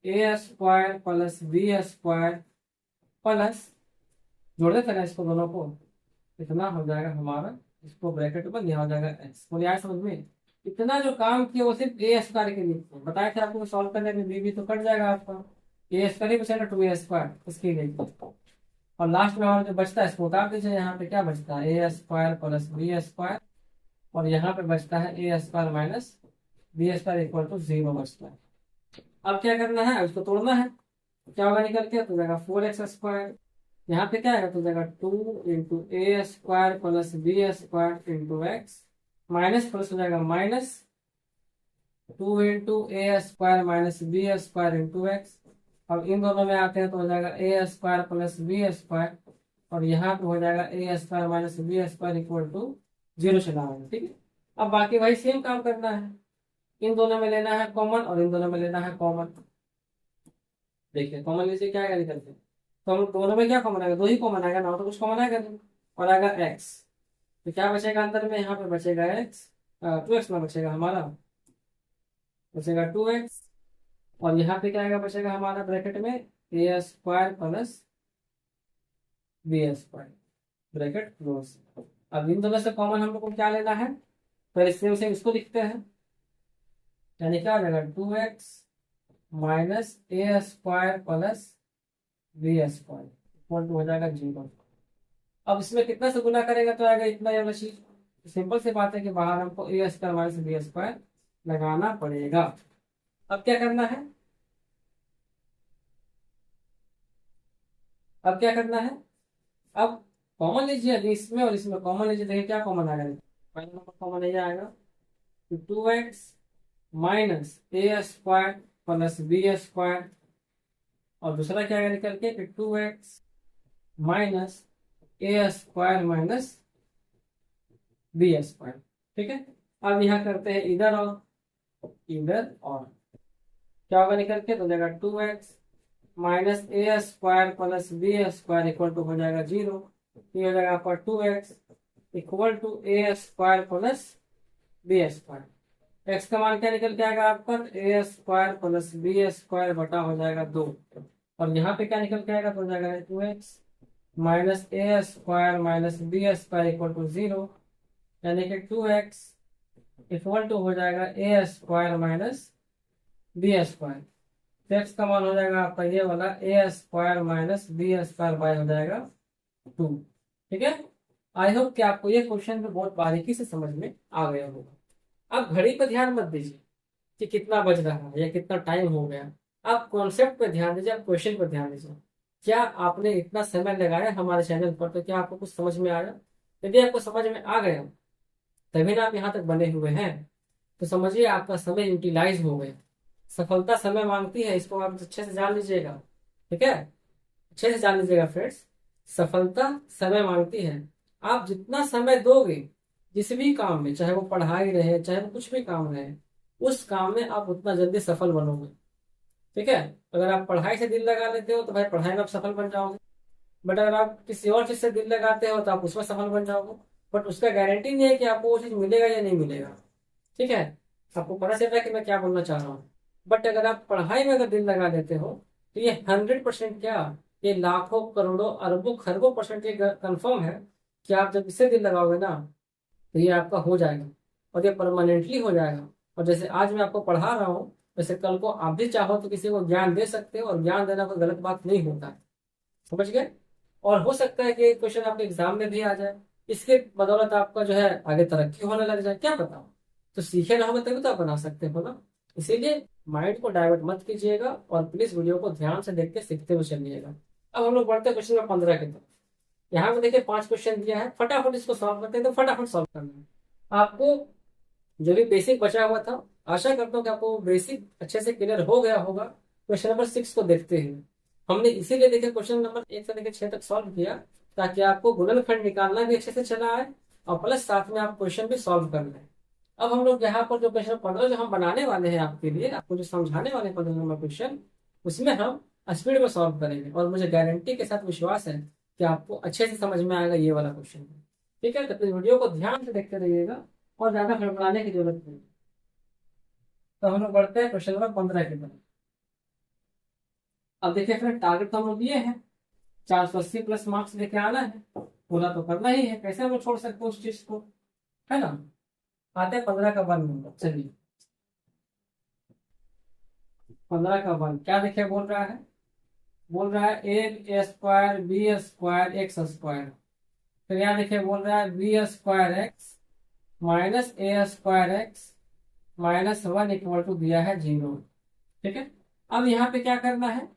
a² प्लस b² प्लस, जोड़ देते ना इसको दोनों को, इतना हो जाएगा हमारा, इसको ब्रैकेट बंद, यहाँ हो जाएगा x। बोलिए आया समझ में, इतना जो काम किया वो सिर्फ a² के लिए बताया था आपको, सॉल्व करने में b भी तो कट जाएगा आपका, a² ही बचेगा 2a², इसके लिए। और लास्ट में हमारा जो बचता है इसको उतार दीजिए, यहाँ पे क्या बचता है a² प्लस b², और यहाँ पे बचता है a² minus b² equal to 0 बचता है। अब क्या करना है, उसको तोड़ना है, क्या होगा निकल के, तो जाएगा 4x², यहाँ पे क्या आएगा तो जाएगा 2 into a² plus b² into x, minus plus हो जाएगा minus 2 into a² minus b² into x। अब इन दोनों में आते हैं तो हो जाएगा a² प्लस b², और यहाँ पे हो जाएगा a² minus b² equal to 0 चला आएगा। ठीक है, अब बाकी वही सेम काम करना है, इन दोनों में लेना है कॉमन और इन दोनों में लेना है कॉमन। देखिए कॉमन लीजिए, क्या आएगा निकल के, तो हम दोनों में क्या कॉमन आएगा, दो ही कॉमन आएगा ना, और तो कुछ कॉमन आएगा नहीं। और आएगा एक्स, तो क्या बचेगा अंदर में, यहाँ पे बचेगा एक्स, 2x में बचेगा हमारा, बचेगा 2x। और यहाँ पे क्या आएगा बचेगा हमारा ब्रैकेट में A square plus B square, bracket close. अब इन दोनों से कॉमन हम लोग को क्या लेना है, पहले सेम सेम इसको लिखते हैं, यानी क्या हो जाएगा 2x minus A square plus B square equal to हो जाएगा 0। अब इसमें कितना से गुना करेगा तो आएगा इतना, ये वाला चीज सिंपल सी बात है कि बाहर हमको ए स्क्वायर माइनस बी स्क्वायर लगाना पड़ेगा। अब क्या करना है, अब क्या करना है, अब कॉमन लीजिए, अभी इसमें और इसमें कॉमन लीजिए, देखिए क्या कॉमन आएगा, पहला नंबर कॉमन नहीं आएगा, तो 2x माइनस ए स्क्वायर प्लस बी स्क्वायर, और दूसरा क्या आएगा निकल के 2x माइनस ए स्क्वायर माइनस बी स्क्वायर। ठीक है, अब यहाँ करते हैं इधर और इधर, और क्या होगा निकल के, तो जाएगा 2x minus A square plus B square equal to हो जाएगा 0। ये हो जाएगा आपका 2x equal to a square plus B square. X का मान क्या निकल के आएगा आपका, a square plus B square बटा हो जाएगा 2, और यहाँ पे क्या निकल के आएगा, तो हो जाएगा 2x minus A square minus B square equal to 0, यानी कि 2x इक्वल टू हो जाएगा A square minus B square. X का मान हो जाएगा आपका ये वाला A square minus B square by हो जाएगा 2। ठीक है, आई होप कि आपको ये क्वेश्चन में बहुत बारीकी से समझ में आ गया होगा। अब घड़ी पर ध्यान मत दीजिए कि कितना बज रहा है या कितना टाइम हो गया, आप कॉन्सेप्ट पे ध्यान दीजिए, आप क्वेश्चन पर ध्यान दीजिए। क्या आपने इतना समय लगाया हमारे चैनल पर, तो क्या आपको कुछ समझ में आया? यदि आपको समझ में आ गया तभी ना आप यहाँ तक बने हुए हैं, तो समझिए आपका समय यूटिलाइज हो गया। सफलता समय मांगती है, इसको आप अच्छे से जान लीजिएगा। ठीक है, अच्छे से जान लीजिएगा फ्रेंड्स, सफलता समय मांगती है। आप जितना समय दोगे जिस भी काम में, चाहे वो पढ़ाई रहे चाहे वो कुछ भी काम रहे, उस काम में आप उतना जल्दी सफल बनोगे। ठीक है, अगर आप पढ़ाई से दिल लगा लेते हो तो भाई पढ़ाई में आप सफल बन जाओगे, बट अगर आप किसी और चीज से दिल लगाते हो तो आप उसमें सफल बन जाओगे, बट उसका गारंटी नहीं है कि आपको वो चीज मिलेगा या नहीं मिलेगा। ठीक है, आपको पता चल रहा है कि मैं क्या बोलना चाह रहा हूँ। बट अगर आप पढ़ाई में अगर दिल लगा देते हो तो ये 100% क्या, ये लाखों करोड़ों अरबों खरबों % ये कंफर्म है कि आप जब इससे दिल लगाओगे ना तो ये आपका हो जाएगा, और ये परमानेंटली हो जाएगा। और जैसे आज मैं आपको पढ़ा रहा हूँ, वैसे कल को आप भी चाहो तो किसी को ज्ञान दे सकते हो, और ज्ञान देना कोई गलत बात नहीं होता है। समझ गए? और हो सकता है कि क्वेश्चन आपके एग्जाम में भी आ जाए, इसके बदौलत आपका जो है आगे तरक्की होने लग जाए, क्या पता। तो सीखे रहोगे तभी तो आप बना सकते हो ना। इसीलिए माइंड को डाइवर्ट मत कीजिएगा, और प्लीज वीडियो को ध्यान से देख के सीखते हुए चलिएगा। अब हम लोग बढ़ते हैं क्वेश्चन नंबर 15 की तरफ। यहाँ पे देखिए 5 क्वेश्चन दिया है, फटाफट इसको सॉल्व करते हैं, तो फटाफट सॉल्व करना है आपको। जो भी बेसिक बचा हुआ था, आशा करता हूँ कि आपको बेसिक अच्छे से क्लियर हो गया होगा। क्वेश्चन नंबर 6 को देखते हैं। हमने इसीलिए देखिए क्वेश्चन नंबर 1 से लेकर 6 तक सॉल्व किया, ताकि आपको गुणनखंड निकालना भी अच्छे से चला आए, और प्लस साथ में आप क्वेश्चन भी सॉल्व कर लें। अब हम लोग यहाँ पर जो क्वेश्चन 15 जो हम बनाने वाले हैं आपके लिए, आपको जो समझाने वाले 15 नंबर क्वेश्चन, उसमें हम स्पीड में सॉल्व करेंगे, और मुझे गारंटी के साथ विश्वास है कि आपको अच्छे से समझ में आएगा ये वाला क्वेश्चन। ठीक है, तो वीडियो को ध्यान से देखते रहिएगा, और ज्यादा फड़फड़ाने की जरूरत नहीं। तो हम लोग बढ़ते हैं क्वेश्चन नंबर 15 की तरफ। अब देखिए फ्रेंड, टारगेट तो हम लोग दिए हैं 480 प्लस मार्क्स लेके आना है, पूरा तो करना ही है, कैसे हम लोग छोड़ सकते हैं उस चीज को, है ना। आते हैं 15 का 1 नंबर, चलिए 15 का 1 क्या देखिए बोल रहा है, बोल रहा है A square B square X square. फिर यहाँ देखिए बोल रहा है B square X minus A square X minus 1 equal to दिया है 0। ठीक है, अब यहाँ पे क्या करना है,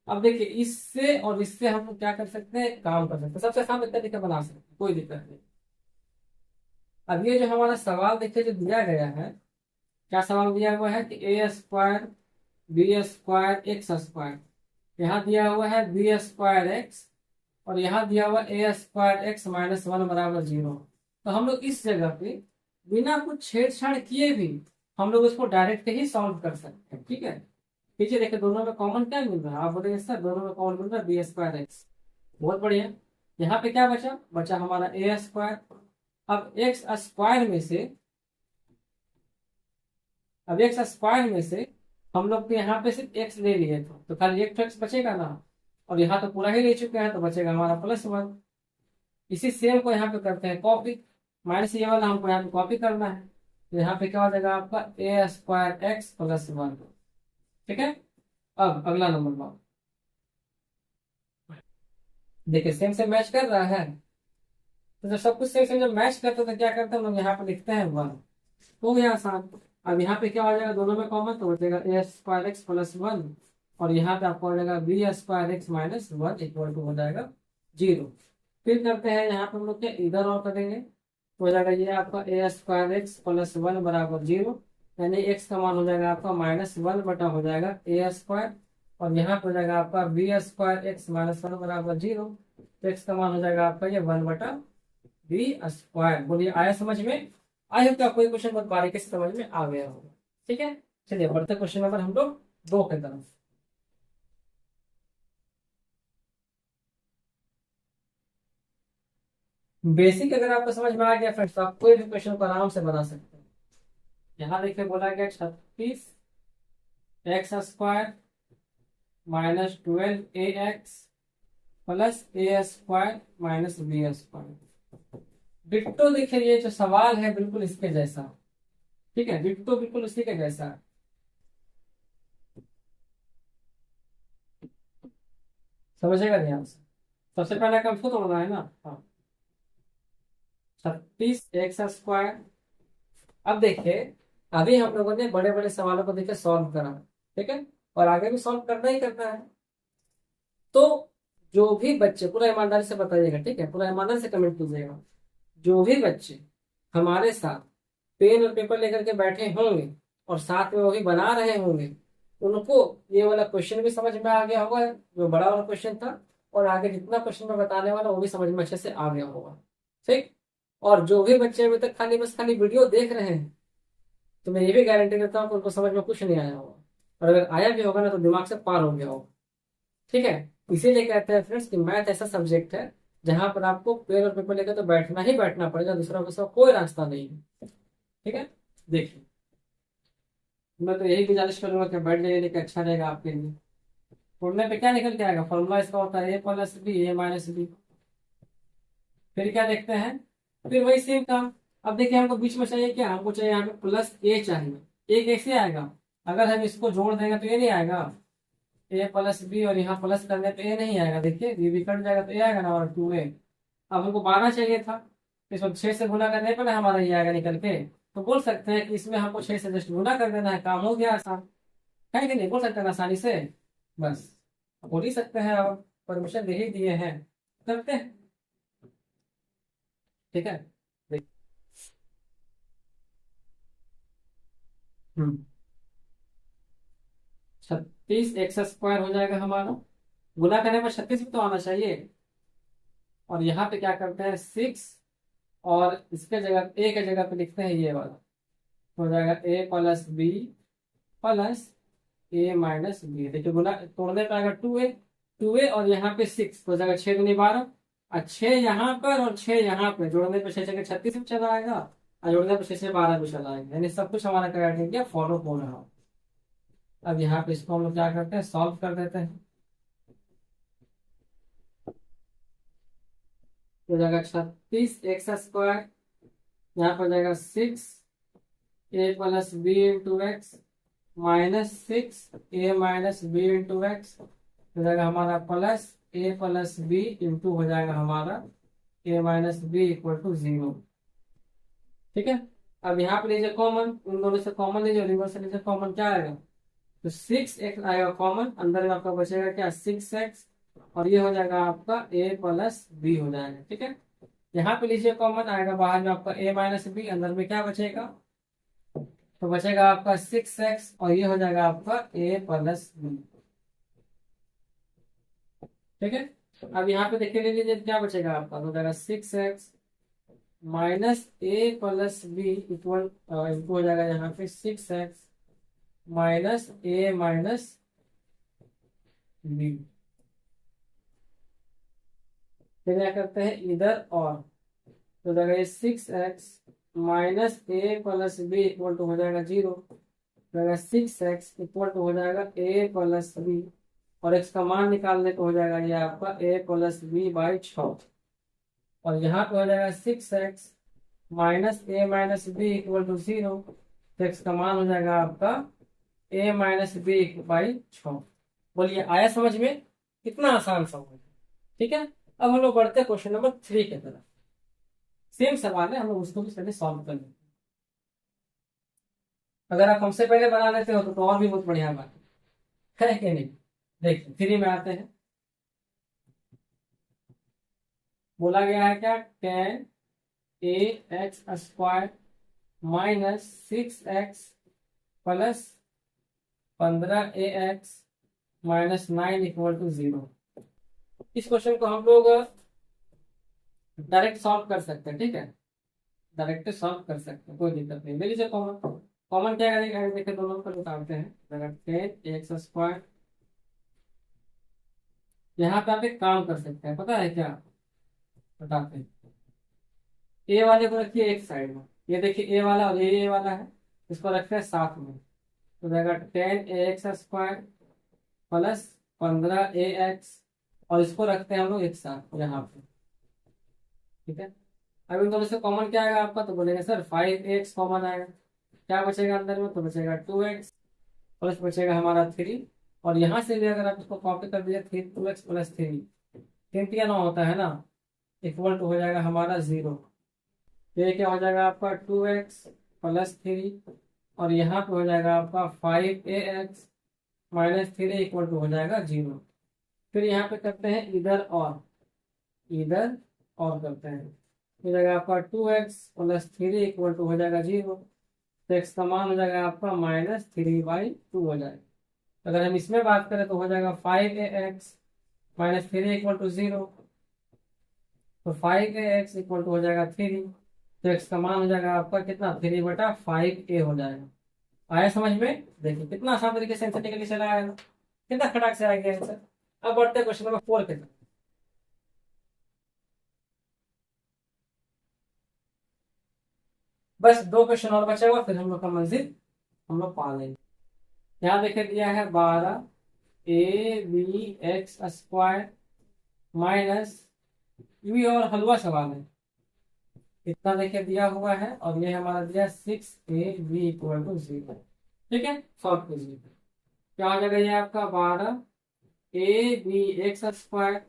अब देखिए इससे और इससे हम लोग क्या कर सकते हैं, काम कर सकते हैं। सबसे आसान तरीका बना सकते हैं, कोई दिक्कत नहीं। अब ये जो हमारा सवाल देखिए जो दिया गया है, क्या सवाल दिया हुआ है कि A square B square X square, यहाँ दिया हुआ है बी स्क्वायर एक्स, और यहाँ दिया हुआ ए स्क्वायर एक्स माइनस 1 बराबर 0। तो हम लोग इस जगह पे बिना कुछ छेड़छाड़ किए भी हम लोग उसको डायरेक्ट ही सॉल्व कर सकते हैं। ठीक है, पीछे देखिए दोनों में कॉमन क्या मिल रहा है, आप बोलेंगे सर दोनों में कॉमन मिल रहा है बी स्क्वायर एक्स। बहुत बढ़िया। यहाँ पे क्या बचा, बचा हमारा ए स्क्वायर। अब एक्स स्क्वायर में से, अब एक्स स्क्वायर में से हम लोग तो यहाँ पे सिर्फ एक्स ले लिए थे, तो खाली एक एक्स बचेगा ना, और यहाँ तो पूरा ही ले चुके हैं, तो बचेगा हमारा +1। इसी सेम को यहाँ पे करते हैं कॉपी, माइनस ये वाला हमको यहाँ पे कॉपी करना है, तो यहाँ पे क्या हो जाएगा आपका ए स्क्वायर एक्स +1। ठीक है, अब अगला नंबर लो, देखिए सेम से मैच कर रहा है, तो जब सब कुछ सेम सेम जब मैच करते हैं तो क्या करते हैं हम लोग यहाँ पे लिखते हैं 1, हो गया आसान। अब यहाँ पे क्या हो जाएगा, दोनों में कॉमन, तो बचेगा ए स्क्वायर एक्स +1, और यहाँ पे आपको हो जाएगा b square x -1 equal to हो जाएगा 0। फिर करते हैं यहाँ पे हम लोग क्या इधर और करेंगे, तो हो जाएगा ये आपका ए स्क्वायर एक्स +1 बराबर 0, यानी एक्स का मान हो जाएगा आपका -1 बटा हो जाएगा ए स्क्वायर, और यहाँ पे हो जाएगा आपका बी स्क्वायर एक्स -1 बराबर 0, तो एक्स का मान हो जाएगा आपका ये 1 बटा बी स्क्वायर। बोलिए आया समझ में? आई होप आपको क्वेश्चन बहुत बारीकी से समझ में आ गया होगा। ठीक है, चलिए बढ़ते क्वेश्चन नंबर हम लोग 2 की तरफ। बेसिक अगर आपको समझ में आ गया फ्रेंड्स, तो आप कोई भी क्वेश्चन को आराम से बना सकते हैं। यहाँ देखिए बोला गया 36 x square -12ax +a square -b square. Ditto देखिए ये जो सवाल है बिल्कुल इसके जैसा। ठीक है, डिट्टो बिल्कुल उसी के जैसा है। समझेगा ध्यान से, सबसे पहले काम खुद होना है ना। हाँ, 36x²। अब देखिए अभी हम लोगों ने बड़े बड़े सवालों को देखिए सॉल्व करा, ठीक है, और आगे भी सॉल्व करना ही करना है। तो जो भी बच्चे, पूरा ईमानदारी से बताइएगा, ठीक है, पूरा ईमानदारी से कमेंट कीजिएगा, जो भी बच्चे हमारे साथ पेन और पेपर लेकर के बैठे होंगे और साथ में वही बना रहे होंगे, उनको ये वाला क्वेश्चन भी समझ में आ गया होगा जो बड़ा वाला क्वेश्चन था, और आगे जितना क्वेश्चन मैं बताने वाला वो भी समझ में अच्छे से आ गया होगा। ठीक, और जो भी बच्चे अभी तक खाली वीडियो देख रहे हैं, तो मैं ये भी गारंटी देता हूँ कि उनको समझ में कुछ नहीं आया होगा, और अगर आया भी होगा ना तो दिमाग से पार हो गया होगा। ठीक है, इसीलिए कहते हैं फ्रेंड्स कि मैथ ऐसा सब्जेक्ट है जहां पर आपको पेन और पेपर लेकर तो बैठना ही बैठना पड़ेगा, दूसरा दूसरा कोई रास्ता नहीं है। ठीक है, देखिए मैं तो यही गुजारिश करूंगा कि बैठ जाइए, लेकिन अच्छा रहेगा आपके लिए। पढ़ने पे क्या निकल के आएगा, फॉर्मूला इसका होता है a+b a-b। फिर क्या देखते हैं, फिर वही सेम काम। अब देखिए हमको बीच में चाहिए क्या, हमको चाहिए यहाँ पे +a चाहिए, एक कैसे आएगा, अगर हम इसको जोड़ देंगे तो ये नहीं आएगा a+b, और यहाँ प्लस करने पे ए नहीं आएगा, देखिए ये भी कट जाएगा तो ए आएगा ना, और 2a। अब हमको 12 चाहिए था, इसको 6 से गुना करने पर हमारा ये आएगा निकल के, तो बोल सकते हैं कि इसमें हमको 6 से जस्ट गुना कर देना है, काम हो गया आसान। है कि नहीं, बोल सकते हैं आसानी से, बस बोल ही सकते हैं, अब परमिशन दे ही दिए हैं, करते हैं। ठीक है, देख। हम्म 36x² हो जाएगा हमारा, गुना करने पर 36 भी तो आना चाहिए, और यहाँ पे क्या करते हैं 6, और इसके जगह ए के जगह पे लिखते हैं ये वाला, तो हो जाएगा a+b +a-b। देखिए गुना तोड़ने पर आएगा 2a, 2a और यहाँ पे 6, तो हो जाएगा 6 दूनी 12, और 6 यहाँ पर और 6 यहाँ पे, जोड़ने पर 6 6 36 भी चला आएगा, और जोड़ने पर 6 6 12 भी चला आएगा, यानी सब कुछ हमारा क्राइटेरिया फॉलो हो रहा है। अब यहाँ पे इसको हम लोग क्या करते हैं, सॉल्व कर देते हैं, तो हो जाएगा 36x², यहाँ पर जाएगा 6a+b × x -6a-b × x, हो जाएगा हमारा +a+b हो जाएगा हमारा a-b = 0। ठीक है, अब यहाँ पे लीजिए कॉमन, उन दोनों से कॉमन लीजिए, रिवर्स से लीजिए कॉमन, क्या आएगा, तो 6x आएगा कॉमन, अंदर में आपका बचेगा क्या 6x, और ये हो जाएगा आपका a+b हो जाएगा। ठीक है, यहाँ पे लीजिए कॉमन, आएगा बाहर में आपका a-b, अंदर में क्या बचेगा, तो बचेगा आपका 6x, और ये हो जाएगा आपका a+b। ठीक है, अब यहाँ पे देखिए ले लीजिए क्या बचेगा आपका, तो हो जाएगा 6x minus a plus b equal इनको हो जाएगा यहाँ पे 6x minus a minus B. फिर क्या करते हैं इधर और, तो हो जाएगा ये 6x minus a plus b equal to हो जाएगा 0, हो जाएगा 6x इक्वल टू हो जाएगा ए प्लस बी, और x का मान निकालने को हो जाएगा ये आपका ए प्लस बी बाई 6, और यहाँ पे हो जाएगा 6x minus a minus b equal to 0, तो x का मान हो जाएगा आपका ए माइनस बी बाई 6। बोलिए आया समझ में? कितना आसान सवाल है। ठीक है, अब हम लोग बढ़ते हैं क्वेश्चन नंबर 3 की तरफ। सेम सवाल है, हम लोग उसको भी पहले सॉल्व कर लेते हैं। अगर आप हमसे पहले बना लेते हो तो और भी बहुत बढ़िया बात है कि नहीं। देखिए 3 में आते हैं। बोला गया है क्या, tan a x square minus 6x plus 15ax minus 9 equal to 0। इस क्वेश्चन को हम लोग डायरेक्ट सॉल्व कर सकते हैं। ठीक है, डायरेक्ट सॉल्व कर सकते हैं, कोई दिक्कत नहीं। ले लीजिए कॉमन, कॉमन क्या करेंगे, देखिए दोनों को निकालते हैं। टेन एक्स स्क्वायर, यहाँ पे आप एक काम कर सकते हैं, पता है क्या, बताते हैं। ए वाले को रखिए एक साइड में, ये देखिए ए वाला और ये ए वाला है, इसको रखते हैं साथ में, तो जाएगा 10ax² प्लस 15ax, और इसको रखते हैं हम लोग एक साथ यहाँ पे। ठीक है, अब इन दोनों से कॉमन क्या आएगा आपका, तो बोलेंगे सर 5x कॉमन आएगा, क्या बचेगा अंदर में, तो बचेगा 2x प्लस बचेगा हमारा 3, और यहाँ से भी अगर आप इसको कॉपी कर दिया 2x प्लस 3, 3 9 होता है ना, इक्वल टू हो जाएगा हमारा 0। ये क्या हो जाएगा आपका 2x प्लस 3, और यहाँ पे हो जाएगा आपका 5ax माइनस 3 इक्वल टू हो जाएगा 0। फिर यहाँ पे करते हैं इधर और, इधर और करते हैं, हो जाएगा आपका 2x प्लस 3 इक्वल टू हो जाएगा 0, तो x का मान हो जाएगा आपका माइनस 3/2 हो जाएगा। अगर हम इसमें बात करें तो हो जाएगा 5ax माइनस 3 इक्वल टू 0, तो 5ax इक्वल टू हो जाएगा 3, तो x का मान हो जाएगा आपका कितना, 3/5a हो जाएगा। आया समझ में? देखिए कितना आसान तरीके से आंसर निकल के चला आया, कितना खटाक से आ गया आंसर। अब बढ़ते हैं क्वेश्चन नंबर 4 के तरफ। बस 2 क्वेश्चन और बचा हुआ, फिर हम लोग का मंजिल हम लोग पा लेंगे। यहाँ देखे दिया है 12abx² माइनस, ये और हलवा सवाल है, इतना देखे दिया हुआ है, और ये हमारा दिया 6ab इक्वल टू 0। ठीक है, सॉल्व कीजिए, क्या हो जाएगा ये आपका 12abx²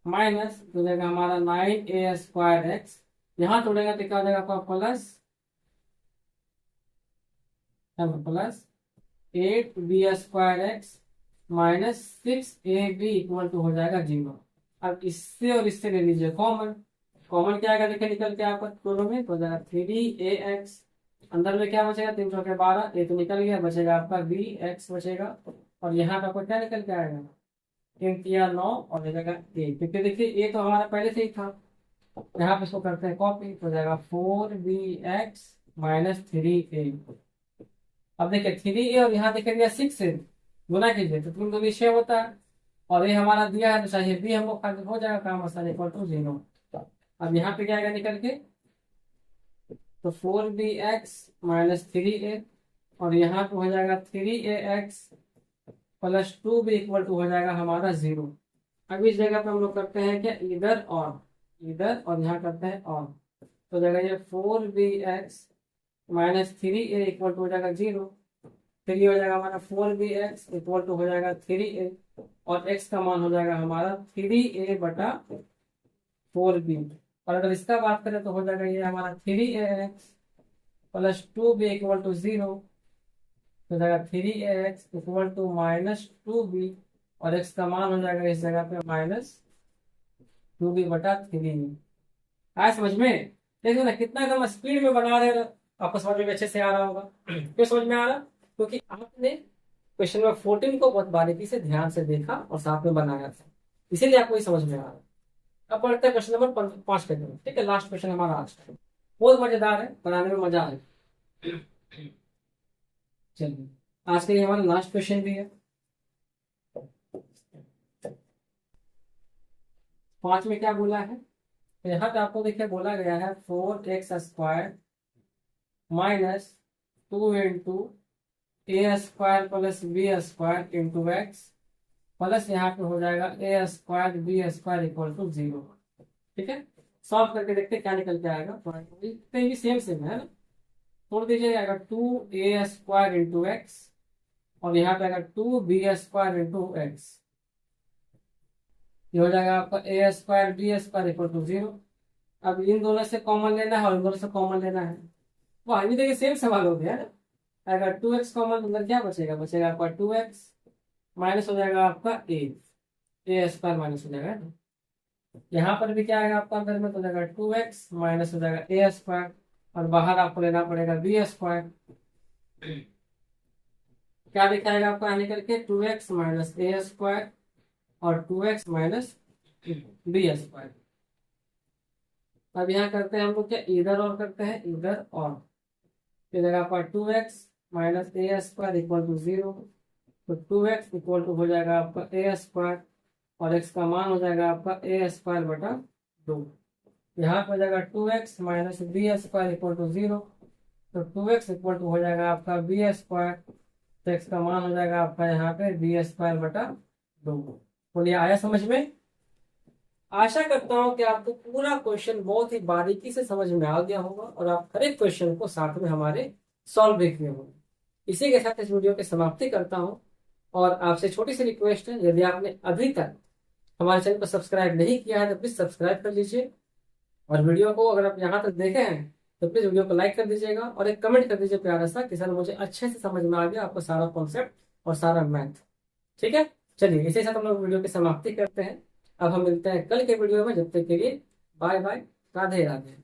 माइनस हो जाएगा हमारा 9a²x, यहाँ तोड़ेगा तो क्या हो जाएगा आपका plus 8b² minus 6ab equal to हो जाएगा 0। अब इससे और इससे ले लीजिए कॉमन, कॉमन क्या आएगा देखिए निकल के आपका दोनों में, तो हो जाएगा 3ax, अंदर में क्या बचेगा 3 चौके 12, ये तो निकल गया, बचेगा आपका bx बचेगा, और यहाँ पे आपको क्या निकल के आएगा 3 3 9, और हो जाएगा a, क्योंकि देखिए ये तो हमारा पहले से ही था, यहाँ पे इसको करते हैं कॉपी, तो हो जाएगा 4bx माइनस 3a। अब देखिए 3a और यहाँ देखिए दिया 6 से गुना कीजिए तो 3 2 6 होता है, और ये हमारा दिया है तो चाहिए b हमको खाली हो जाएगा काम आसान इक्वल टू 0। अब यहाँ पे क्या आएगा निकल के, तो 4bx माइनस 3a, और यहाँ पे हो जाएगा 3ax plus 2b equal to हो जाएगा हमारा 0। अब इस जगह पे हम लोग करते हैं क्या, इधर और इधर, और यहाँ करते हैं और, तो जाएगा ये 4bx minus 3a equal to हो जाएगा 0, फिर ये हो जाएगा हमारा 4bx इक्वल टू हो जाएगा 3a, और x का मान हो जाएगा हमारा 3a/4b, और अगर इसका बात करें तो हो जाएगा ये हमारा 3ax plus 2b equal to 0, तो जाएगा 3ax equal to minus 2b, और x का मान हो जाएगा इस जगह पे माइनस 2b/3। आया समझ में? देखो ना कितना एकदम स्पीड में बना रहे हो, आपको समझ में अच्छे से आ रहा होगा। क्यों समझ में आ रहा? क्योंकि आपने क्वेश्चन नंबर 14 को बहुत बारीकी से ध्यान से देखा और साथ में बनाया था, इसीलिए आपको ये समझ में आ रहा है। अब बढ़ते हैं क्वेश्चन नंबर 5 के तरफ। ठीक है, लास्ट क्वेश्चन हमारा आज का। बहुत मजेदार है, बनाने में मजा है। चलिए, आज के लिए हमारा लास्ट क्वेश्चन भी है। 5 में क्या बोला है, तो यहाँ पे आपको देखिए बोला गया है 4x² minus 2 into a² plus b² into x plus यहाँ पे हो जाएगा a² b² इक्वल टू 0। ठीक है, सॉल्व करके देखते हैं क्या निकल के आएगा। तो ये सेम सेम है ना, छोड़ दीजिएगा 2a² इंटू एक्स और यहाँ पे आएगा 2b² इंटू एक्स। ये हो जाएगा आपका a² b² इक्वल टू 0। अब इन दोनों से कॉमन लेना है और इन दोनों से कॉमन लेना है। वो अभी देखिए सेम सवाल हो गया ना। अगर 2x कॉमन तो अंदर क्या बचेगा, बचेगा आपका 2x माइनस हो जाएगा आपका a² माइनस हो जाएगा ना। यहाँ पर भी क्या आएगा आपका अंदर में, तो हो जाएगा 2x माइनस हो जाएगा a² और बाहर आपको लेना पड़ेगा b²। क्या दिखाएगा आपको आने करके, 2x माइनस a² और 2x माइनस b²। अब यहाँ करते हैं हम लोग क्या, इधर और करते हैं, इधर और जगह पर 2x minus a² equal to 0। तो 2x इक्वल टू हो जाएगा आपका a² और x का मान हो जाएगा आपका a² बटा 2। यहाँ पर जाएगा 2x minus b² equal to 0। तो 2x इक्वल टू हो जाएगा आपका b², तो x का मान हो जाएगा आपका यहाँ पे b² बटा 2। बोलिए आया समझ में। आशा करता हूँ कि आपको पूरा क्वेश्चन बहुत ही बारीकी से समझ में आ गया होगा और आप हर एक क्वेश्चन को साथ में हमारे सॉल्व भी किए होंगे। इसी के साथ इस वीडियो की समाप्ति करता हूँ और आपसे छोटी सी रिक्वेस्ट है, यदि आपने अभी तक हमारे चैनल को सब्सक्राइब नहीं किया है तो प्लीज सब्सक्राइब कर लीजिए और वीडियो को अगर आप यहाँ तक देखे हैं तो प्लीज वीडियो को लाइक कर दीजिएगा और एक कमेंट कर दीजिए प्यारा सा कि सर मुझे अच्छे से समझ में आ गया आपको सारा कॉन्सेप्ट और सारा मैथ। ठीक है, चलिए इसी के साथ हम लोग वीडियो की समाप्ति करते हैं। अब हम मिलते हैं कल के वीडियो में, जब तक के लिए बाय बाय, राधे राधे।